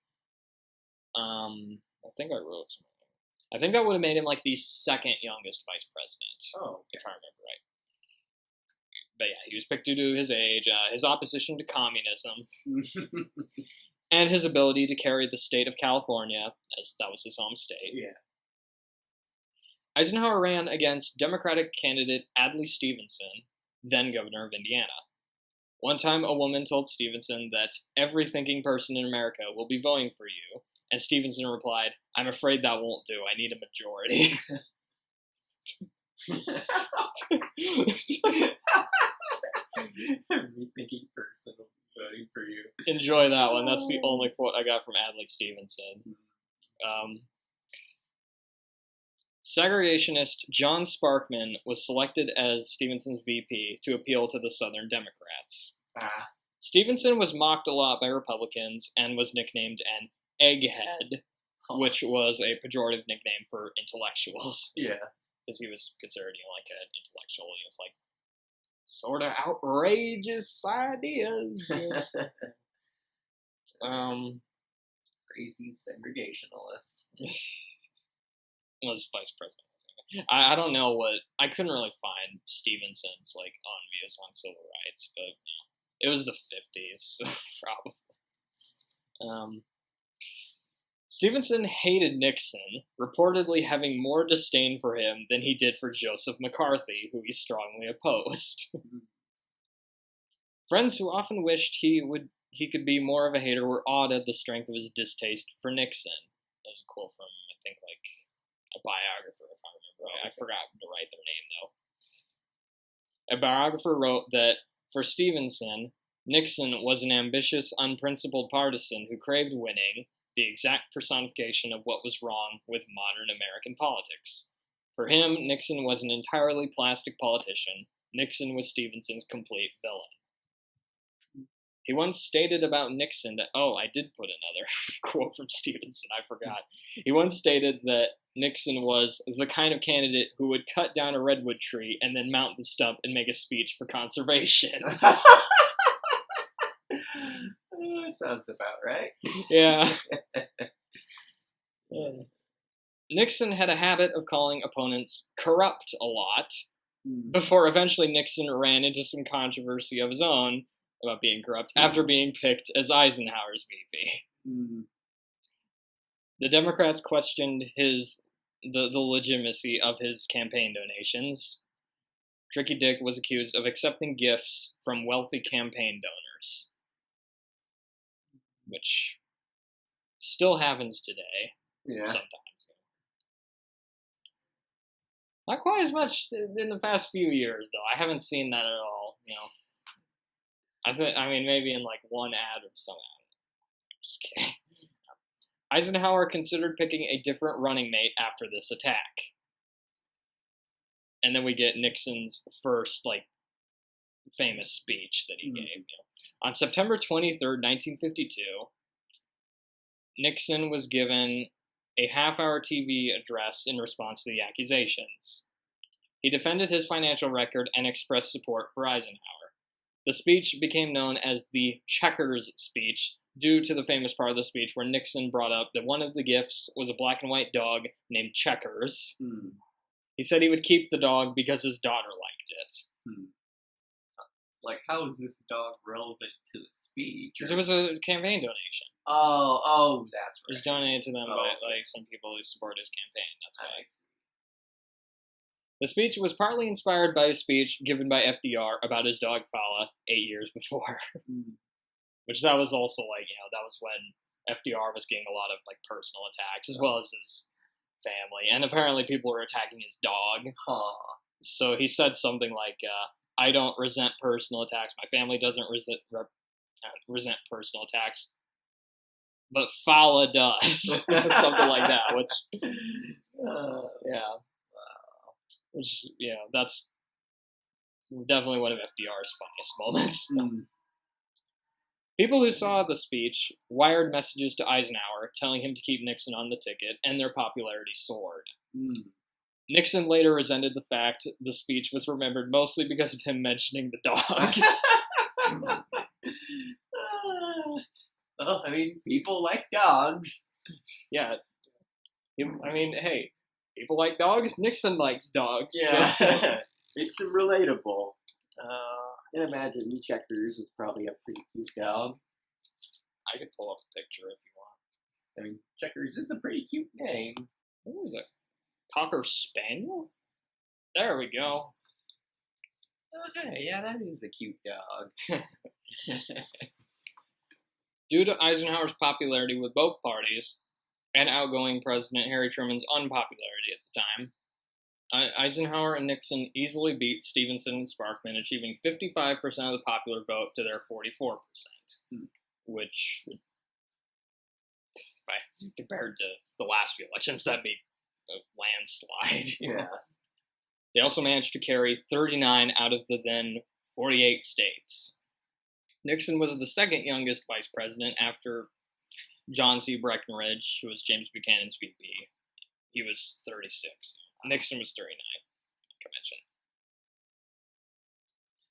I think I wrote something. I think that would have made him the second youngest vice president. Oh, if I remember right. But yeah, he was picked due to his age, his opposition to communism, and his ability to carry the state of California, as that was his home state. Yeah. Eisenhower ran against Democratic candidate Adlai Stevenson, then governor of Indiana. One time, a woman told Stevenson that every thinking person in America will be voting for you. And Stevenson replied, "I'm afraid that won't do. I need a majority." Every thinking person voting for you. Enjoy that one. That's the only quote I got from Adlai Stevenson. Segregationist John Sparkman was selected as Stevenson's VP to appeal to the Southern Democrats. Stevenson was mocked a lot by Republicans and was nicknamed an egghead, which was a pejorative nickname for intellectuals. Yeah. Because he was considered, an intellectual. He was sort of outrageous ideas. Crazy segregationalist. Was vice president. I don't know I couldn't really find Stevenson's on views on civil rights, but it was the 50s, so probably. Stevenson hated Nixon, reportedly having more disdain for him than he did for Joseph McCarthy, who he strongly opposed. Friends who often wished he could be more of a hater were awed at the strength of his distaste for Nixon. That was a quote from, I think, A biographer, if I remember right. I forgot to write their name, though. A biographer wrote that, for Stevenson, Nixon was an ambitious, unprincipled partisan who craved winning, the exact personification of what was wrong with modern American politics. For him, Nixon was an entirely plastic politician. Nixon was Stevenson's complete villain. He once stated about Nixon that, I did put another quote from Stevenson, I forgot. He once stated that Nixon was the kind of candidate who would cut down a redwood tree and then mount the stump and make a speech for conservation. Sounds about right. Yeah. Nixon had a habit of calling opponents corrupt a lot, before eventually Nixon ran into some controversy of his own about being corrupt after being picked as Eisenhower's VP. The Democrats questioned the legitimacy of his campaign donations. Tricky Dick was accused of accepting gifts from wealthy campaign donors, which still happens today. Yeah. Sometimes. Not quite as much in the past few years, though. I haven't seen that at all. I mean, maybe in like one ad or some ad. I'm just kidding. Eisenhower considered picking a different running mate after this attack. And then we get Nixon's first, famous speech that he gave. On September 23rd, 1952, Nixon was given a half-hour TV address in response to the accusations. He defended his financial record and expressed support for Eisenhower. The speech became known as the Checkers speech due to the famous part of the speech where Nixon brought up that one of the gifts was a black and white dog named Checkers. He said he would keep the dog because his daughter liked it. It's like, how is this dog relevant to the speech? Because it was a campaign donation. Oh, that's right. It was donated to them by some people who support his campaign. That's why. The speech was partly inspired by a speech given by FDR about his dog Fala 8 years before. Which that was also that was when FDR was getting a lot of personal attacks as well as his family, and apparently people were attacking his dog. So he said something like, "I don't resent personal attacks. My family doesn't resent personal attacks, but Fala does." Something like that. Which, which that's definitely one of FDR's funniest moments. People who saw the speech wired messages to Eisenhower telling him to keep Nixon on the ticket, and their popularity soared. Nixon later resented the fact the speech was remembered mostly because of him mentioning the dog. Well, I mean, people like dogs. Yeah. I mean, hey, people like dogs. Nixon likes dogs. Yeah. It's relatable. I can imagine Checkers was probably a pretty cute dog. I could pull up a picture if you want. I mean, Checkers is a pretty cute name. What was it? Cocker Spaniel? There we go. Okay, yeah, that is a cute dog. Due to Eisenhower's popularity with both parties and outgoing President Harry Truman's unpopularity at the time, Eisenhower and Nixon easily beat Stevenson and Sparkman, achieving 55% of the popular vote to their 44%, which, compared to the last few elections, that'd be a landslide. Yeah. They also managed to carry 39 out of the then 48 states. Nixon was the second youngest vice president after John C. Breckinridge, who was James Buchanan's VP. He was 36. Nixon was 39, like I mentioned.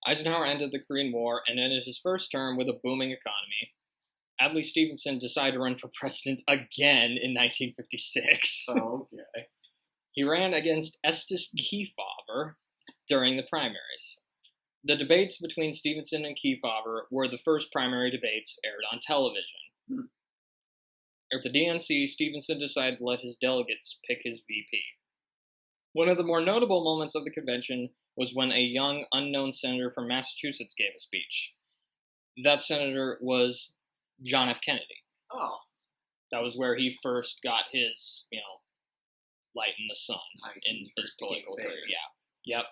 Eisenhower ended the Korean War and ended his first term with a booming economy. Adlai Stevenson decided to run for president again in 1956. Oh, okay. He ran against Estes Kefauver during the primaries. The debates between Stevenson and Kefauver were the first primary debates aired on television. At the DNC, Stevenson decided to let his delegates pick his VP. One of the more notable moments of the convention was when a young, unknown senator from Massachusetts gave a speech. That senator was John F. Kennedy. Oh. That was where he first got his, light in the sun in his political career. Yeah. Yep.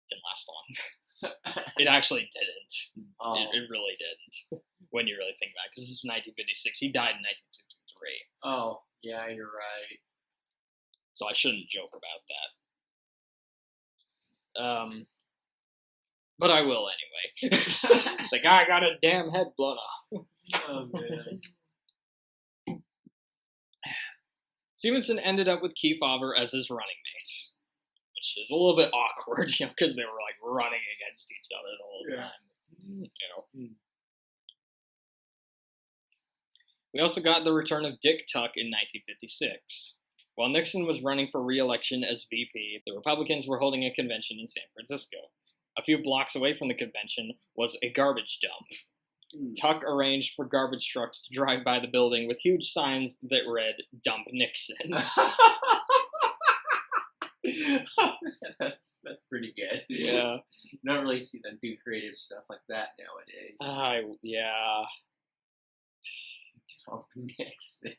Didn't last long. It actually didn't. Oh. It really didn't. When you really think about it, because this is 1956. He died in 1963. Oh, yeah, you're right. So I shouldn't joke about that. But I will anyway. The guy got a damn head blown off. Oh, man. Stevenson ended up with Kefauver as his running mate, which is a little bit awkward, because they were like running against each other the whole time. We also got the return of Dick Tuck in 1956. While Nixon was running for re-election as VP, the Republicans were holding a convention in San Francisco. A few blocks away from the convention was a garbage dump. Tuck arranged for garbage trucks to drive by the building with huge signs that read, "Dump Nixon." That's pretty good. Yeah. You don't really see them do creative stuff like that nowadays. Yeah. Dump Nixon.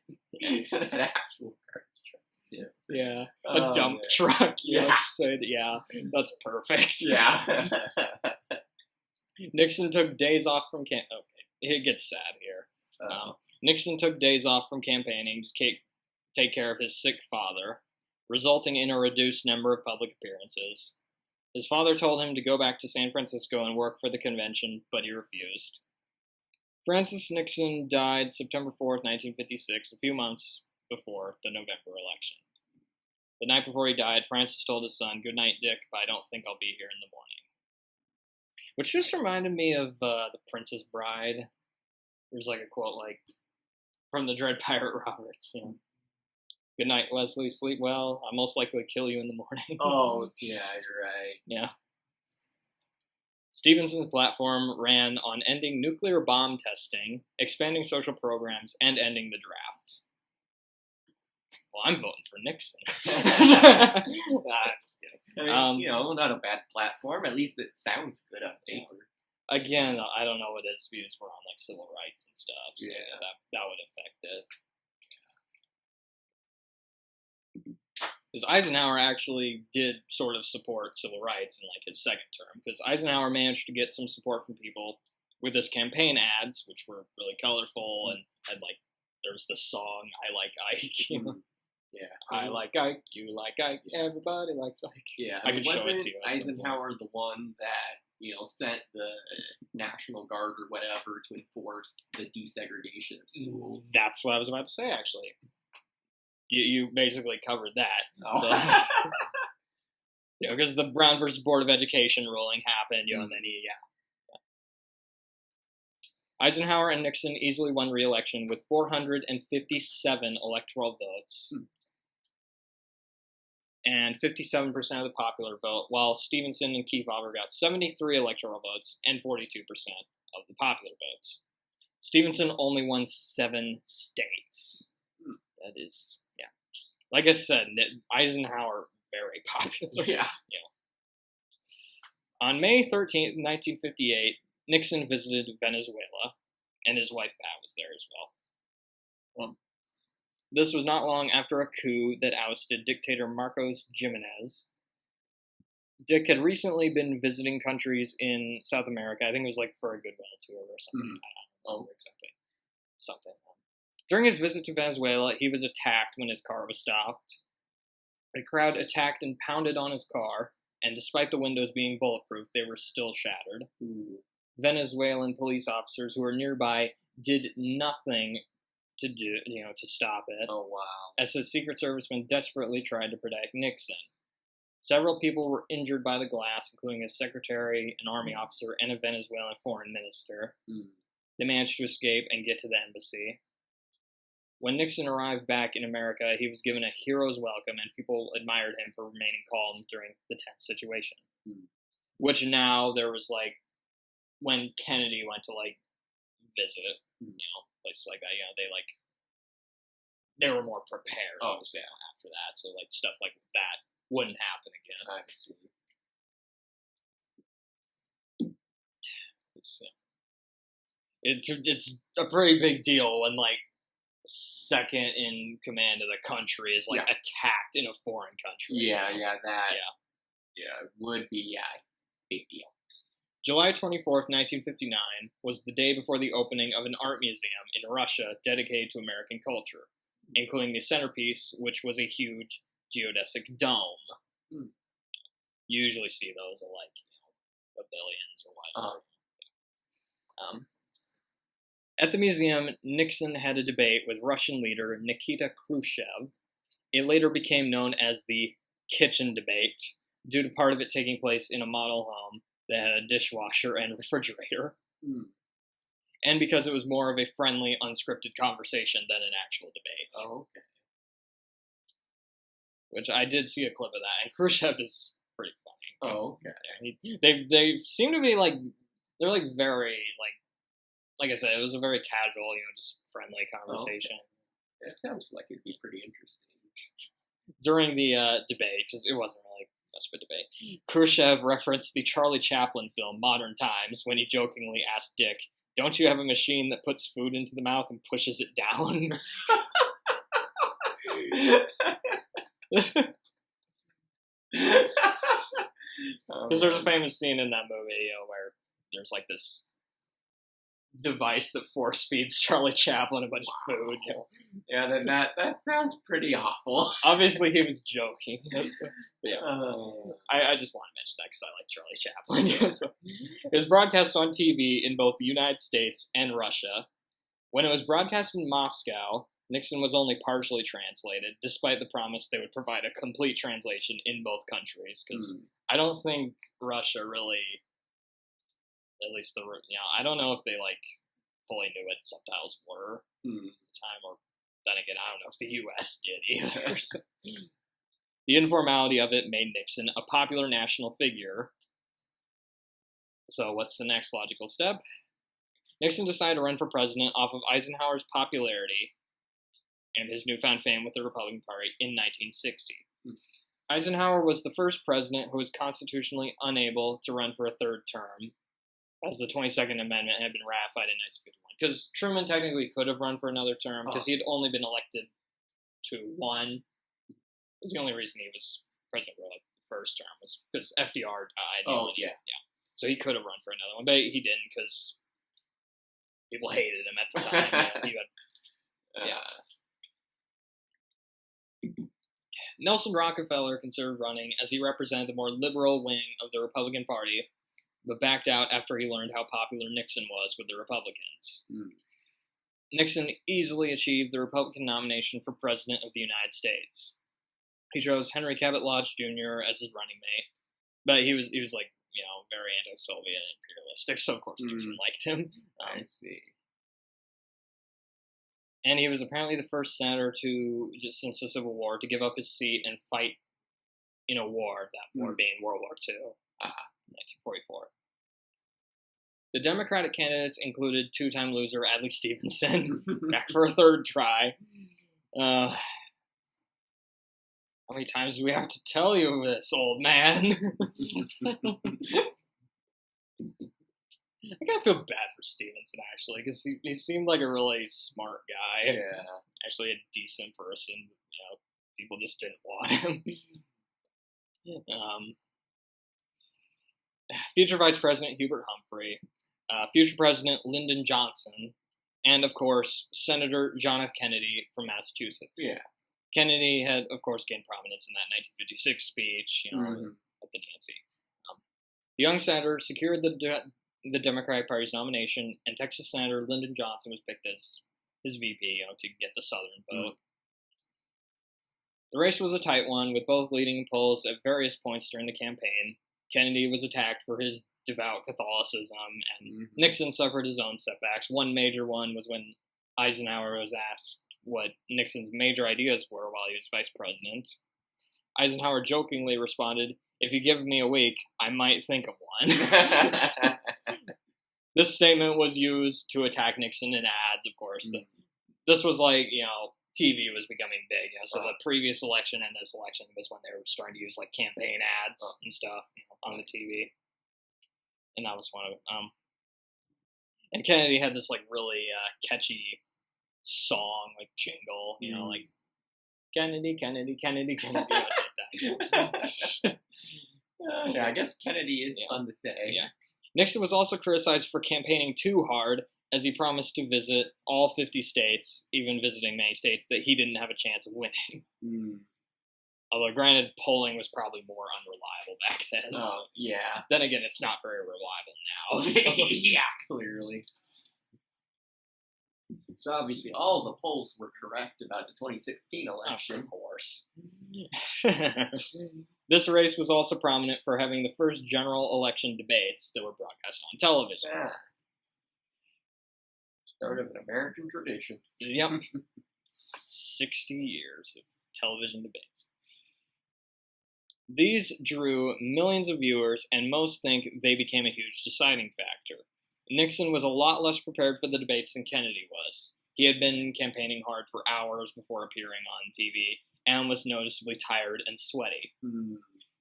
That actual garbage trucks, too. Yeah. A dump truck. Yeah. That's perfect. Yeah. Nixon took days off from Okay, it gets sad here. Nixon took days off from campaigning to take care of his sick father, resulting in a reduced number of public appearances. His father told him to go back to San Francisco and work for the convention, but he refused. Francis Nixon died September 4th, 1956, a few months before the November election. The night before he died, Francis told his son, "Good night, Dick, but I don't think I'll be here in the morning." Which just reminded me of The Princess Bride. There's like a quote from the Dread Pirate Roberts. "Good night, Wesley. Sleep well. I'll most likely kill you in the morning." Oh, yeah, you're right. Yeah. Stevenson's platform ran on ending nuclear bomb testing, expanding social programs, and ending the draft. Well, I'm voting for Nixon. I'm just kidding. I mean, not a bad platform. At least it sounds good on paper. Again, I don't know what his views were on civil rights and stuff. So Yeah. that would affect it. Because Eisenhower actually did sort of support civil rights in his second term. Because Eisenhower managed to get some support from people with his campaign ads, which were really colorful and had there was the song "I Like Ike." Yeah, I like Ike, you like Ike, everybody likes Ike. Yeah, I could show it to you. Eisenhower the one that sent the National Guard or whatever to enforce the desegregation of schools? That's what I was about to say, actually. You basically covered that. Oh. So, because the Brown versus Board of Education ruling happened, and then Eisenhower and Nixon easily won re-election with 457 electoral votes and 57% of the popular vote, while Stevenson and Kefauver got 73 electoral votes and 42% of the popular votes. Stevenson only won 7 states. That is, like I said, Eisenhower, very popular. Yeah. On May 13th, 1958, Nixon visited Venezuela, and his wife Pat was there as well. This was not long after a coup that ousted dictator Marcos Jimenez. Dick had recently been visiting countries in South America. I think it was for a goodwill tour or something. I don't know exactly. Something. During his visit to Venezuela, he was attacked when his car was stopped. A crowd attacked and pounded on his car, and despite the windows being bulletproof, they were still shattered. Venezuelan police officers who were nearby did nothing to stop it. Oh, wow. As the Secret Servicemen desperately tried to protect Nixon. Several people were injured by the glass, including a secretary, an army officer, and a Venezuelan foreign minister. They managed to escape and get to the embassy. When Nixon arrived back in America, he was given a hero's welcome, and people admired him for remaining calm during the tense situation. Which now there was when Kennedy went to visit, places like that, they were more prepared. After that, so stuff like that wouldn't happen again. I see. It's a pretty big deal when second in command of the country is like attacked in a foreign country. Yeah, would be big deal. July 24th, 1959 was the day before the opening of an art museum in Russia dedicated to American culture, including the centerpiece, which was a huge geodesic dome. You usually see those at like pavilions or whatever. At the museum, Nixon had a debate with Russian leader Nikita Khrushchev. It later became known as the kitchen debate, due to part of it taking place in a model home that had a dishwasher and refrigerator. And because it was more of a friendly, unscripted conversation than an actual debate. Oh, okay. Which I did see a clip of that, and Khrushchev is pretty funny. Oh, okay. They seem to be like, they're like very, like I said, it was a very casual, just friendly conversation. Oh, okay. That sounds like it'd be pretty interesting. During the debate, because it wasn't really much of a debate, Khrushchev referenced the Charlie Chaplin film Modern Times when he jokingly asked Dick, "Don't you have a machine that puts food into the mouth and pushes it down?" Because there's a famous scene in that movie where there's like this device that force feeds Charlie Chaplin a bunch of food. Yeah, then that sounds pretty awful. Obviously, he was joking. I just want to mention that because I like Charlie Chaplin. So, it was broadcast on TV in both the United States and Russia. When it was broadcast in Moscow, Nixon was only partially translated, despite the promise they would provide a complete translation in both countries. Because I don't think Russia really, at least I don't know if they like fully knew what subtitles were at the time, or then again, I don't know if the U.S. did either. So. The informality of it made Nixon a popular national figure. So what's the next logical step? Nixon decided to run for president off of Eisenhower's popularity and his newfound fame with the Republican Party in 1960. Eisenhower was the first president who was constitutionally unable to run for a third term, as the 22nd Amendment had been ratified in 1951. Because Truman technically could have run for another term, because he had only been elected to one. It was the only reason he was president for like the first term, was because FDR died. Yeah. So he could have run for another one, but he didn't, because people hated him at the time. Nelson Rockefeller considered running, as he represented the more liberal wing of the Republican Party, but backed out after he learned how popular Nixon was with the Republicans. Nixon easily achieved the Republican nomination for President of the United States. He chose Henry Cabot Lodge Jr. as his running mate, but he was like, very anti-Soviet and imperialistic, so of course Nixon liked him. I see. And he was apparently the first senator since the Civil War, to give up his seat and fight in a war, that war being World War II, 1944. The Democratic candidates included two-time loser Adlai Stevenson, back for a third try. How many times do we have to tell you this, old man? I kind of feel bad for Stevenson, actually, because he seemed like a really smart guy. Yeah. Actually a decent person. People just didn't want him. Future Vice President Hubert Humphrey, future President Lyndon Johnson, and, of course, Senator John F. Kennedy from Massachusetts. Yeah. Kennedy had, of course, gained prominence in that 1956 speech, at the DNC. The young senator secured the Democratic Party's nomination, and Texas Senator Lyndon Johnson was picked as his VP, to get the Southern vote. The race was a tight one, with both leading polls at various points during the campaign. Kennedy was attacked for his devout Catholicism, and Nixon suffered his own setbacks. One major one was when Eisenhower was asked what Nixon's major ideas were while he was vice president. Eisenhower jokingly responded, "If you give me a week, I might think of one." This statement was used to attack Nixon in ads, of course. This was like, TV was becoming big. So the previous election and this election was when they were starting to use like campaign ads and stuff on the TV. And that was one of them. And Kennedy had this like really catchy song, like jingle, you know, like Kennedy, Kennedy, Kennedy, Kennedy. Yeah, I guess Kennedy is fun to say. Yeah. Nixon was also criticized for campaigning too hard, as he promised to visit all 50 states, even visiting many states that he didn't have a chance of winning. Although, granted, polling was probably more unreliable back then. Oh, yeah. Then again, it's not very reliable now. So. Yeah, clearly. So obviously all the polls were correct about the 2016 election. Of course. This race was also prominent for having the first general election debates that were broadcast on television. Yeah. Start of an American tradition. Yep. 60 years of television debates. These drew millions of viewers, and most think they became a huge deciding factor. Nixon was a lot less prepared for the debates than Kennedy was. He had been campaigning hard for hours before appearing on TV, and was noticeably tired and sweaty.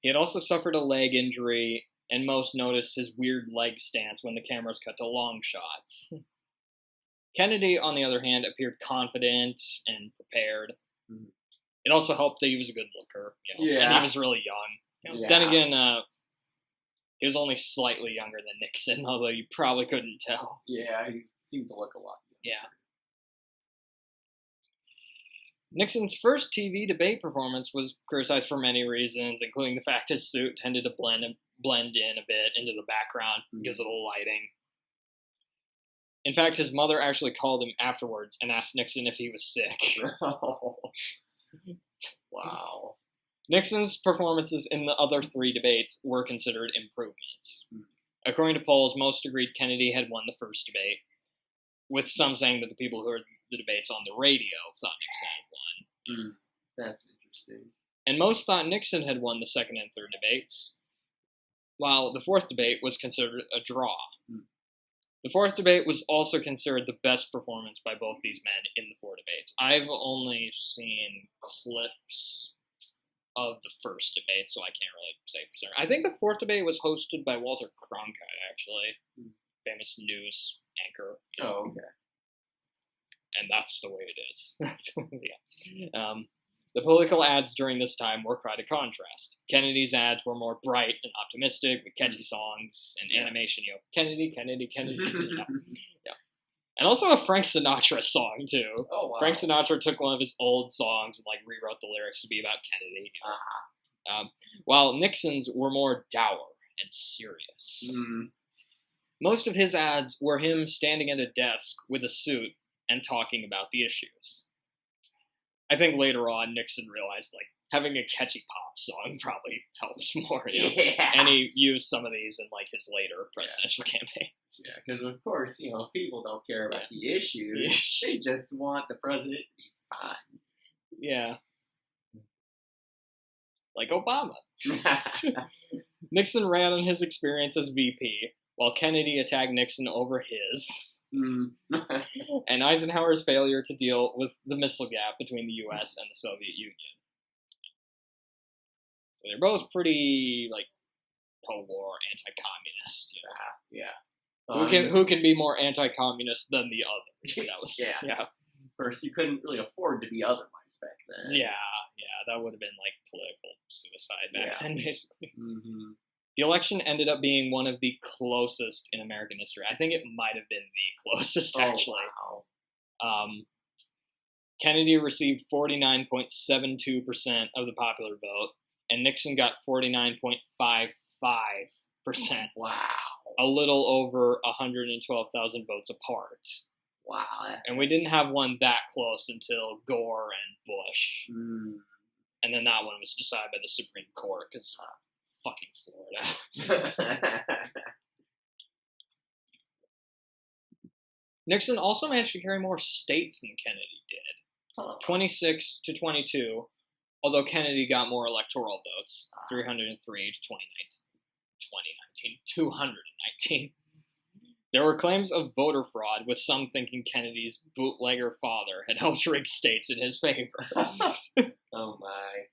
He had also suffered a leg injury, and most noticed his weird leg stance when the cameras cut to long shots. Kennedy, on the other hand, appeared confident and prepared. It also helped that he was a good looker, and he was really young. Then again, he was only slightly younger than Nixon, although you probably couldn't tell. Yeah, he seemed to look a lot younger. Yeah. Nixon's first TV debate performance was criticized for many reasons, including the fact his suit tended to blend in a bit into the background because of the lighting. In fact, his mother actually called him afterwards and asked Nixon if he was sick. Wow. Nixon's performances in the other three debates were considered improvements. According to polls, most agreed Kennedy had won the first debate, with some saying that the people who heard the debates on the radio thought Nixon had won. That's interesting. And most thought Nixon had won the second and third debates, while the fourth debate was considered a draw. The fourth debate was also considered the best performance by both these men in the four debates. I've only seen clips of the first debate, so I can't really say for certain. I think the fourth debate was hosted by Walter Cronkite, actually. Famous news anchor. Oh, okay. And that's the way it is. The political ads during this time were quite a contrast. Kennedy's ads were more bright and optimistic, with catchy songs and animation. Kennedy, Kennedy, Kennedy. And also a Frank Sinatra song, too. Oh, wow. Frank Sinatra took one of his old songs and rewrote the lyrics to be about Kennedy. While Nixon's were more dour and serious. Most of his ads were him standing at a desk with a suit and talking about the issues. I think later on Nixon realized having a catchy pop song probably helps more. And he used some of these in his later presidential campaigns. Yeah, because of course, people don't care about the issues. They just want the president to be fine. Yeah. Like Obama. Nixon ran on his experience as VP, while Kennedy attacked Nixon over his. And Eisenhower's failure to deal with the missile gap between the U.S. and the Soviet Union. So they're both pretty pro-war, anti-communist. Who can be more anti-communist than the other? That was Of course, you couldn't really afford to be otherwise back then. That would have been political suicide back then, basically. The election ended up being one of the closest in American history. I think it might have been the closest, actually. Wow. Kennedy received 49.72% of the popular vote, and Nixon got 49.55%. Wow. A little over 112,000 votes apart. Wow. And we didn't have one that close until Gore and Bush. And then that one was decided by the Supreme Court, because fucking Florida. Nixon also managed to carry more states than Kennedy did. 26 to 22, although Kennedy got more electoral votes, 303 to 219. There were claims of voter fraud, with some thinking Kennedy's bootlegger father had helped rig states in his favor. Oh my.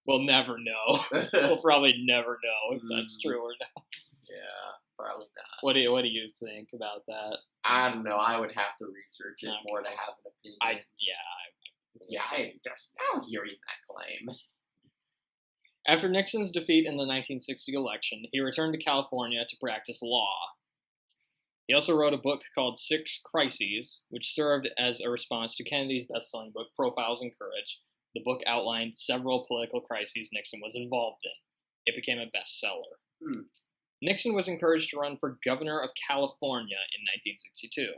We'll never know. We'll probably never know if that's true or not. Yeah. probably not. What do you think about that? I don't know. I would have to research it more to have an opinion. I'm hearing that claim. After Nixon's defeat in the 1960 election, he returned to California to practice law. He also wrote a book called Six Crises, which served as a response to Kennedy's best-selling book, Profiles in Courage. The book outlined several political crises Nixon was involved in. It became a bestseller. Nixon was encouraged to run for governor of California in 1962.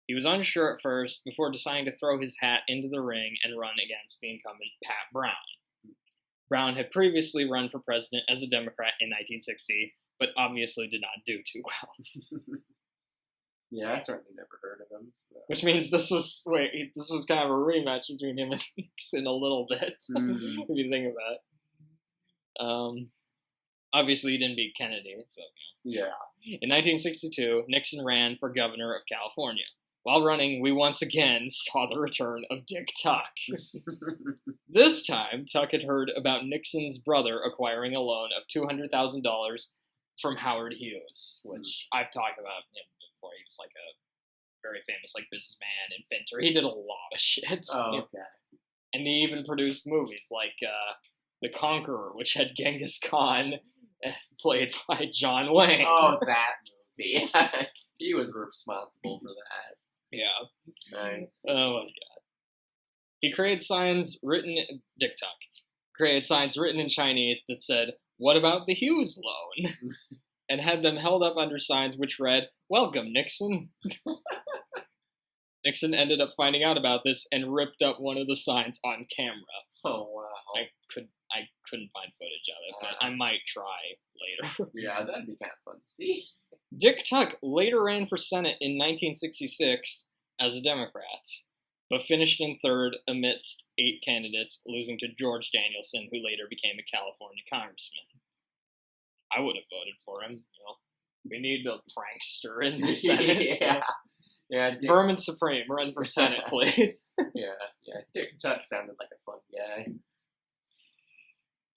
He was unsure at first before deciding to throw his hat into the ring and run against the incumbent Pat Brown. Brown had previously run for president as a Democrat in 1960, but obviously did not do too well. Yeah, I certainly never heard of him. So. Which means this was kind of a rematch between him and Nixon a little bit, if you think about it. Obviously, he didn't beat Kennedy, so. Yeah. In 1962, Nixon ran for governor of California. While running, we once again saw the return of Dick Tuck. This time, Tuck had heard about Nixon's brother acquiring a loan of $200,000 from Howard Hughes, which I've talked about him before. He was like a very famous businessman, inventor. He did a lot of shit. Oh, okay. And he even produced movies like The Conqueror, which had Genghis Khan played by John Wayne. Oh, that movie. He was responsible for that. Yeah. Nice. Oh my god. He created signs written in Chinese that said, "What about the Hughes loan?" and had them held up under signs which read, "Welcome, Nixon." Nixon ended up finding out about this and ripped up one of the signs on camera. Oh wow. I couldn't find footage of it, but I might try later. Yeah, that'd be kind of fun to see. Dick Tuck later ran for Senate in 1966 as a Democrat, but finished in third amidst 8 candidates, losing to George Danielson, who later became a California congressman. I would have voted for him. We need a prankster in the Senate. Yeah. Vermin Supreme, run for Senate, please. Yeah. Dick Tuck sounded like a fun guy.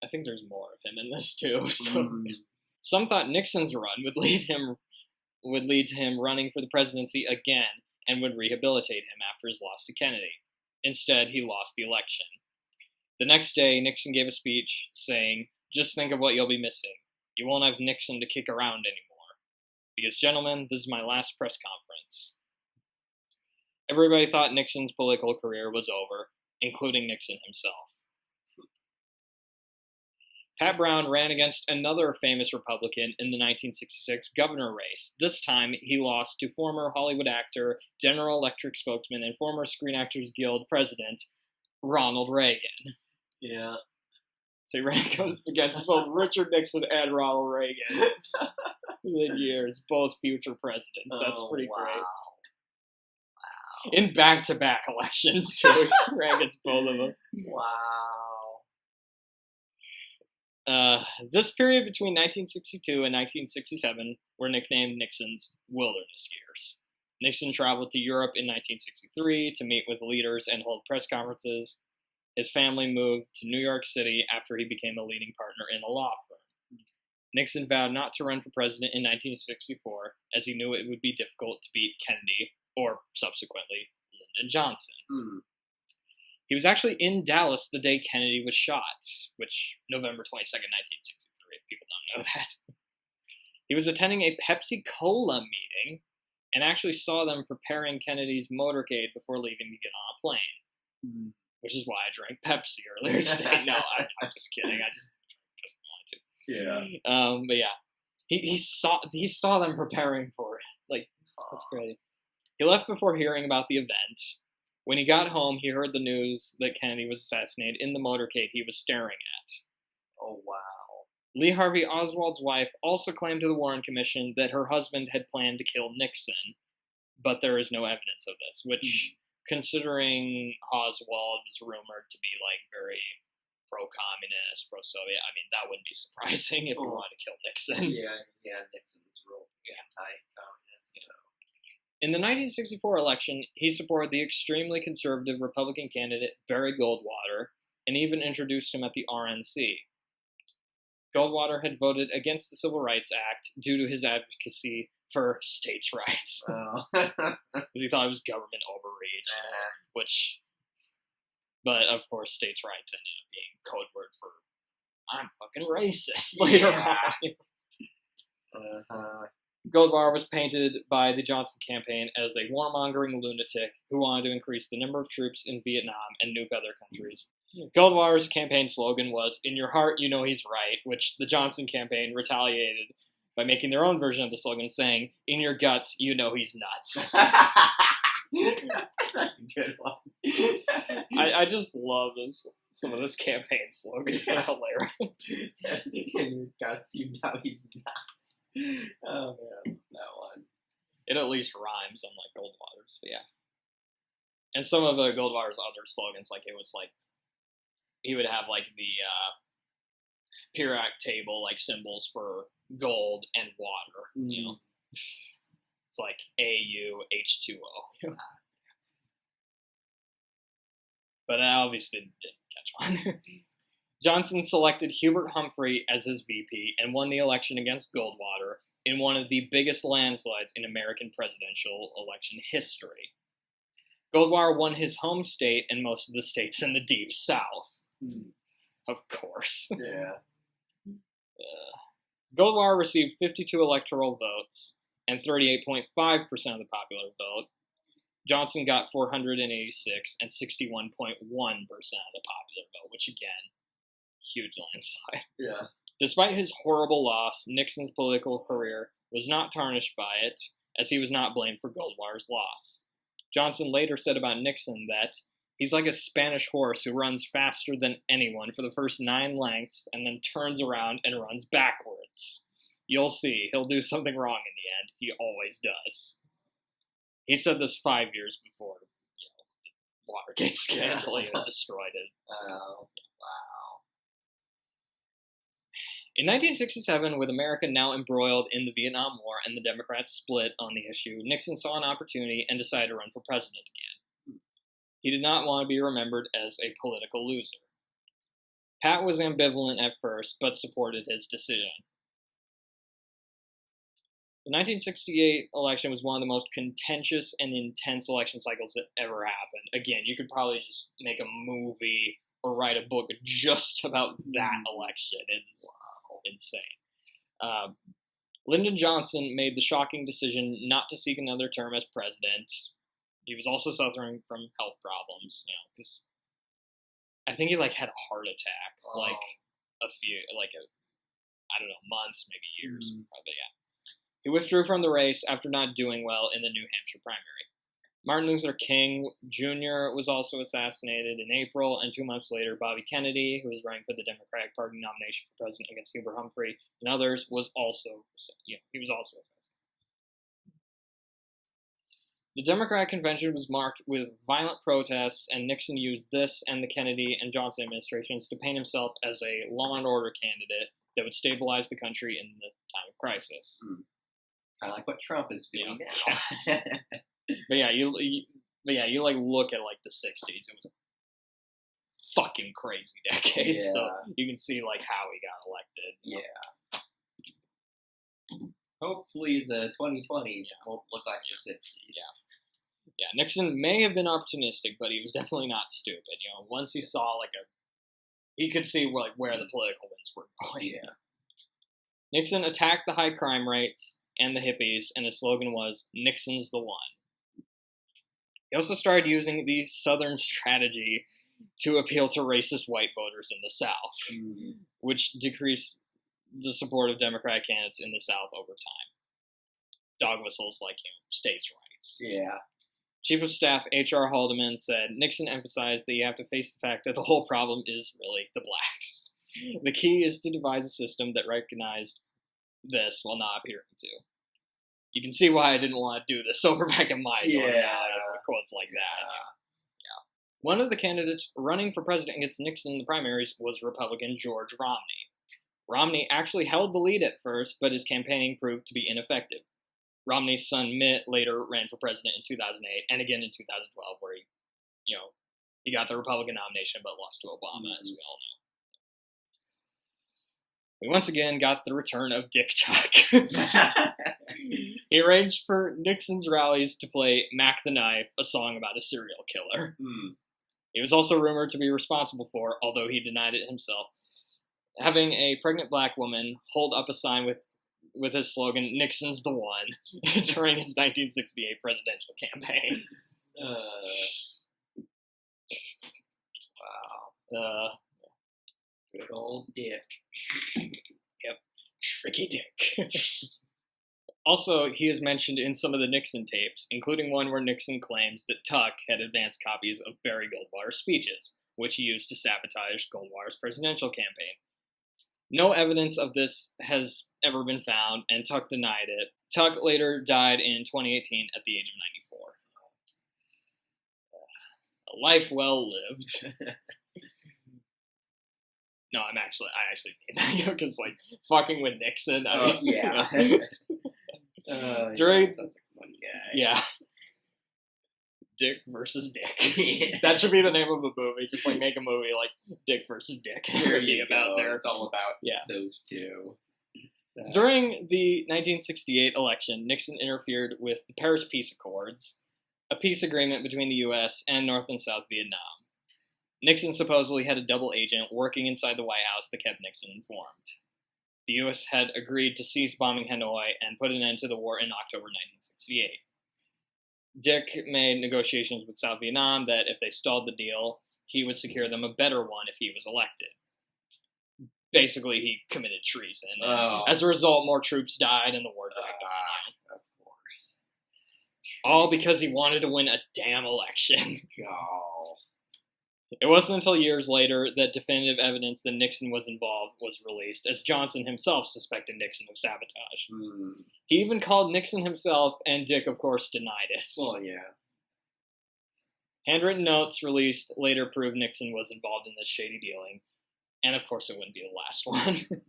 I think there's more of him in this too. So. Some thought Nixon's run would lead to him running for the presidency again and would rehabilitate him after his loss to Kennedy. Instead, he lost the election. The next day, Nixon gave a speech saying, "Just think of what you'll be missing. You won't have Nixon to kick around anymore. Because, gentlemen, this is my last press conference." Everybody thought Nixon's political career was over, including Nixon himself. Pat Brown ran against another famous Republican in the 1966 governor race. This time, he lost to former Hollywood actor, General Electric spokesman, and former Screen Actors Guild president, Ronald Reagan. Yeah. So he ran against both Richard Nixon and Ronald Reagan within years, both future presidents. That's pretty great. Wow. In back-to-back elections, too. He ran against both of them. Wow. This period between 1962 and 1967 were nicknamed Nixon's wilderness years. Nixon traveled to Europe in 1963 to meet with leaders and hold press conferences. His family moved to New York City after he became a leading partner in a law firm. Nixon vowed not to run for president in 1964, as he knew it would be difficult to beat Kennedy, or subsequently, Lyndon Johnson. He was actually in Dallas the day Kennedy was shot, which November 22nd, 1963, if people don't know that. He was attending a Pepsi-Cola meeting and actually saw them preparing Kennedy's motorcade before leaving to get on a plane, which is why I drank Pepsi earlier today. No, I'm just kidding. I just wanted to. Yeah. But yeah, he saw them preparing for it. That's crazy. He left before hearing about the event. When he got home, he heard the news that Kennedy was assassinated in the motorcade he was staring at. Oh, wow. Lee Harvey Oswald's wife also claimed to the Warren Commission that her husband had planned to kill Nixon, but there is no evidence of this, which, considering Oswald was rumored to be, very pro-communist, pro-Soviet, that wouldn't be surprising if he wanted to kill Nixon. Yeah, Nixon was real anti-communist, so. In the 1964 election, he supported the extremely conservative Republican candidate Barry Goldwater and even introduced him at the RNC. Goldwater had voted against the Civil Rights Act due to his advocacy for states' rights. Because he thought it was government overreach, but of course states' rights ended up being code word for I'm fucking racist later on. Goldwater was painted by the Johnson campaign as a warmongering lunatic who wanted to increase the number of troops in Vietnam and nuke other countries. Goldwater's campaign slogan was, "In your heart, you know he's right," which the Johnson campaign retaliated by making their own version of the slogan saying, "In your guts, you know he's nuts." That's a good one. I just love some of those campaign slogans. They're hilarious. In your guts, you know he's nuts. Oh man, that one. It at least rhymes, unlike Goldwater's, but yeah. And some of Goldwater's other slogans, like it was like he would have like the periodic table like symbols for gold and water. You know, it's like AuH2O. But that obviously didn't catch on. Johnson selected Hubert Humphrey as his VP and won the election against Goldwater in one of the biggest landslides in American presidential election history. Goldwater won his home state and most of the states in the Deep South. Of course. Yeah. Goldwater received 52 electoral votes and 38.5% of the popular vote. Johnson got 486 and 61.1% of the popular vote, which again, huge landslide. Yeah. Despite his horrible loss, Nixon's political career was not tarnished by it, as he was not blamed for Goldwater's loss. Johnson later said about Nixon that he's like a Spanish horse who runs faster than anyone for the first 9 lengths and then turns around and runs backwards. You'll see, he'll do something wrong in the end. He always does. He said this 5 years before, the Watergate scandal even destroyed it. Oh, wow. In 1967, with America now embroiled in the Vietnam War and the Democrats split on the issue, Nixon saw an opportunity and decided to run for president again. He did not want to be remembered as a political loser. Pat was ambivalent at first, but supported his decision. The 1968 election was one of the most contentious and intense election cycles that ever happened. Again, you could probably just make a movie or write a book just about that election. It's insane. Lyndon Johnson made the shocking decision not to seek another term as president. He was also suffering from health problems, because I think he had a heart attack, months, maybe years, probably, yeah. He withdrew from the race after not doing well in the New Hampshire primary. Martin Luther King Jr. was also assassinated in April, and 2 months later, Bobby Kennedy, who was running for the Democratic Party nomination for president against Hubert Humphrey and others, was also assassinated. The Democratic convention was marked with violent protests, and Nixon used this and the Kennedy and Johnson administrations to paint himself as a law and order candidate that would stabilize the country in the time of crisis. Kind of like what Trump is doing now. But you look at the 60s. It was a fucking crazy decade. Yeah. So you can see how he got elected. Yeah. Hopefully the 2020s won't look like the 60s. Yeah, Nixon may have been opportunistic, but he was definitely not stupid. Once he saw he could see where the political winds were going. Yeah. Nixon attacked the high crime rates and the hippies, and his slogan was, "Nixon's the one." He also started using the Southern strategy to appeal to racist white voters in the South, which decreased the support of Democratic candidates in the South over time. Dog whistles states' rights. Yeah. Chief of Staff H.R. Haldeman said, Nixon emphasized that you have to face the fact that the whole problem is really the blacks. The key is to devise a system that recognized this while not appearing to. You can see why I didn't want to do this over back in my quotes like that. Yeah. One of the candidates running for president against Nixon in the primaries was Republican George Romney. Romney actually held the lead at first, but his campaigning proved to be ineffective. Romney's son Mitt later ran for president in 2008 and again in 2012, where he got the Republican nomination but lost to Obama, as we all know. We once again got the return of Dick Chuck. He arranged for Nixon's rallies to play Mac the Knife, a song about a serial killer. He was also rumored to be responsible for, although he denied it himself, having a pregnant black woman hold up a sign with his slogan, "Nixon's the one," during his 1968 presidential campaign. Wow. Good old Dick. Yep. Tricky Dick. Also, he is mentioned in some of the Nixon tapes, including one where Nixon claims that Tuck had advanced copies of Barry Goldwater's speeches, which he used to sabotage Goldwater's presidential campaign. No evidence of this has ever been found, and Tuck denied it. Tuck later died in 2018 at the age of 94. A life well lived. No, I actually mean that, because, like, fucking with Nixon. I mean, yeah. During, sounds like a fun guy. Yeah. Dick versus Dick. That should be the name of a movie. Just, like, make a movie like Dick versus Dick. There you about go. there. It's all about those two. During the 1968 election, Nixon interfered with the Paris Peace Accords, a peace agreement between the U.S. and North and South Vietnam. Nixon supposedly had a double agent working inside the White House that kept Nixon informed. The U.S. had agreed to cease bombing Hanoi and put an end to the war in October 1968. Dick made negotiations with South Vietnam that if they stalled the deal, he would secure them a better one if he was elected. Basically, he committed treason. As a result, more troops died and the war dragged on. Of course. All because he wanted to win a damn election. Oh. It wasn't until years later that definitive evidence that Nixon was involved was released, as Johnson himself suspected Nixon of sabotage. He even called Nixon himself, and Dick, of course, denied it. Well, yeah. Handwritten notes released later proved Nixon was involved in this shady dealing, and of course it wouldn't be the last one.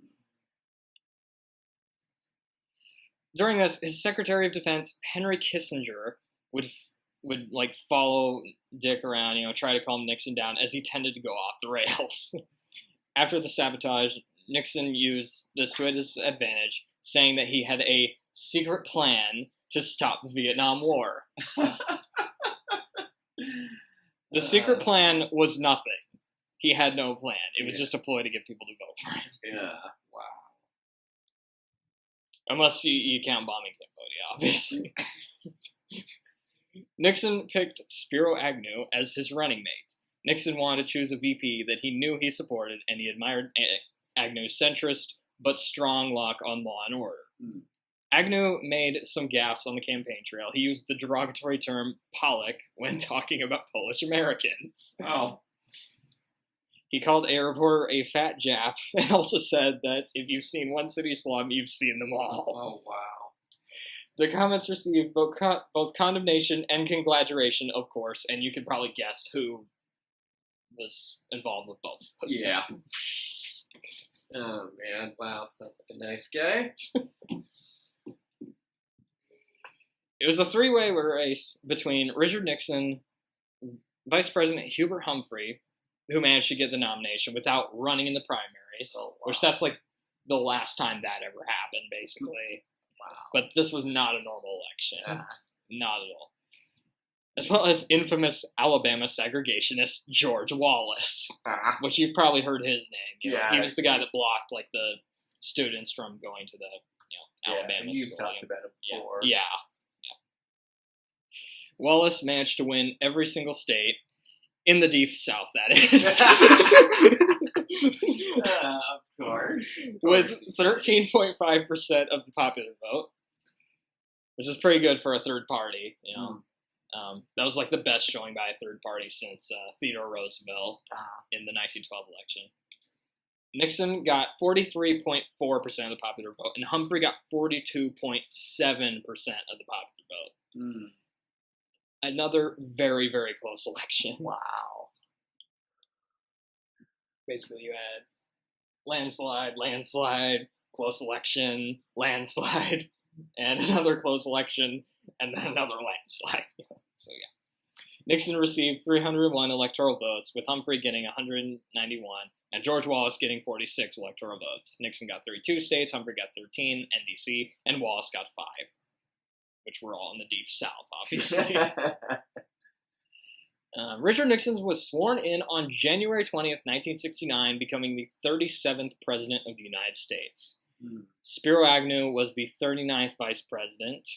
During this, his Secretary of Defense, Henry Kissinger, would like follow Dick around, try to calm Nixon down as he tended to go off the rails. After the sabotage, Nixon used this to his advantage, saying that he had a secret plan to stop the Vietnam War. The secret plan was nothing. He had no plan. It was just a ploy to get people to vote for him. Yeah, wow. Unless you count bombing Cambodia, obviously. Nixon picked Spiro Agnew as his running mate. Nixon wanted to choose a VP that he knew he supported, and he admired Agnew's centrist but strong lock on law and order. Agnew made some gaffes on the campaign trail. He used the derogatory term Pollock when talking about Polish Americans. Oh. He called a reporter a fat Jap, and also said that if you've seen one city slum, you've seen them all. Oh, wow. The comments received both condemnation and congratulation, of course, and you can probably guess who was involved with both. Yeah. Oh, man. Wow, sounds like a nice guy. It was a three-way race between Richard Nixon, Vice President Hubert Humphrey, who managed to get the nomination without running in the primaries, which that's like the last time that ever happened, basically. Wow. But this was not a normal election. Not at all. As well as infamous Alabama segregationist George Wallace, which you've probably heard his name. He was the guy that blocked like the students from going to the Alabama you've school. talked about it before. Yeah. Wallace managed to win every single state in the deep South, that is. Of course. With 13.5% of the popular vote, which is pretty good for a third party. That was like the best showing by a third party since Theodore Roosevelt in the 1912 election. Nixon got 43.4% of the popular vote, and Humphrey got 42.7% of the popular vote. Another very, very close election. Wow. Basically, you had landslide, close election, landslide, and another close election, and then another landslide. So, yeah. Nixon received 301 electoral votes, with Humphrey getting 191, And George Wallace getting 46 electoral votes. Nixon got 32 states, Humphrey got 13, NDC, and Wallace got 5, which were all in the Deep South, obviously. Richard Nixon was sworn in on January 20th, 1969, becoming the 37th President of the United States. Spiro Agnew was the 39th Vice President.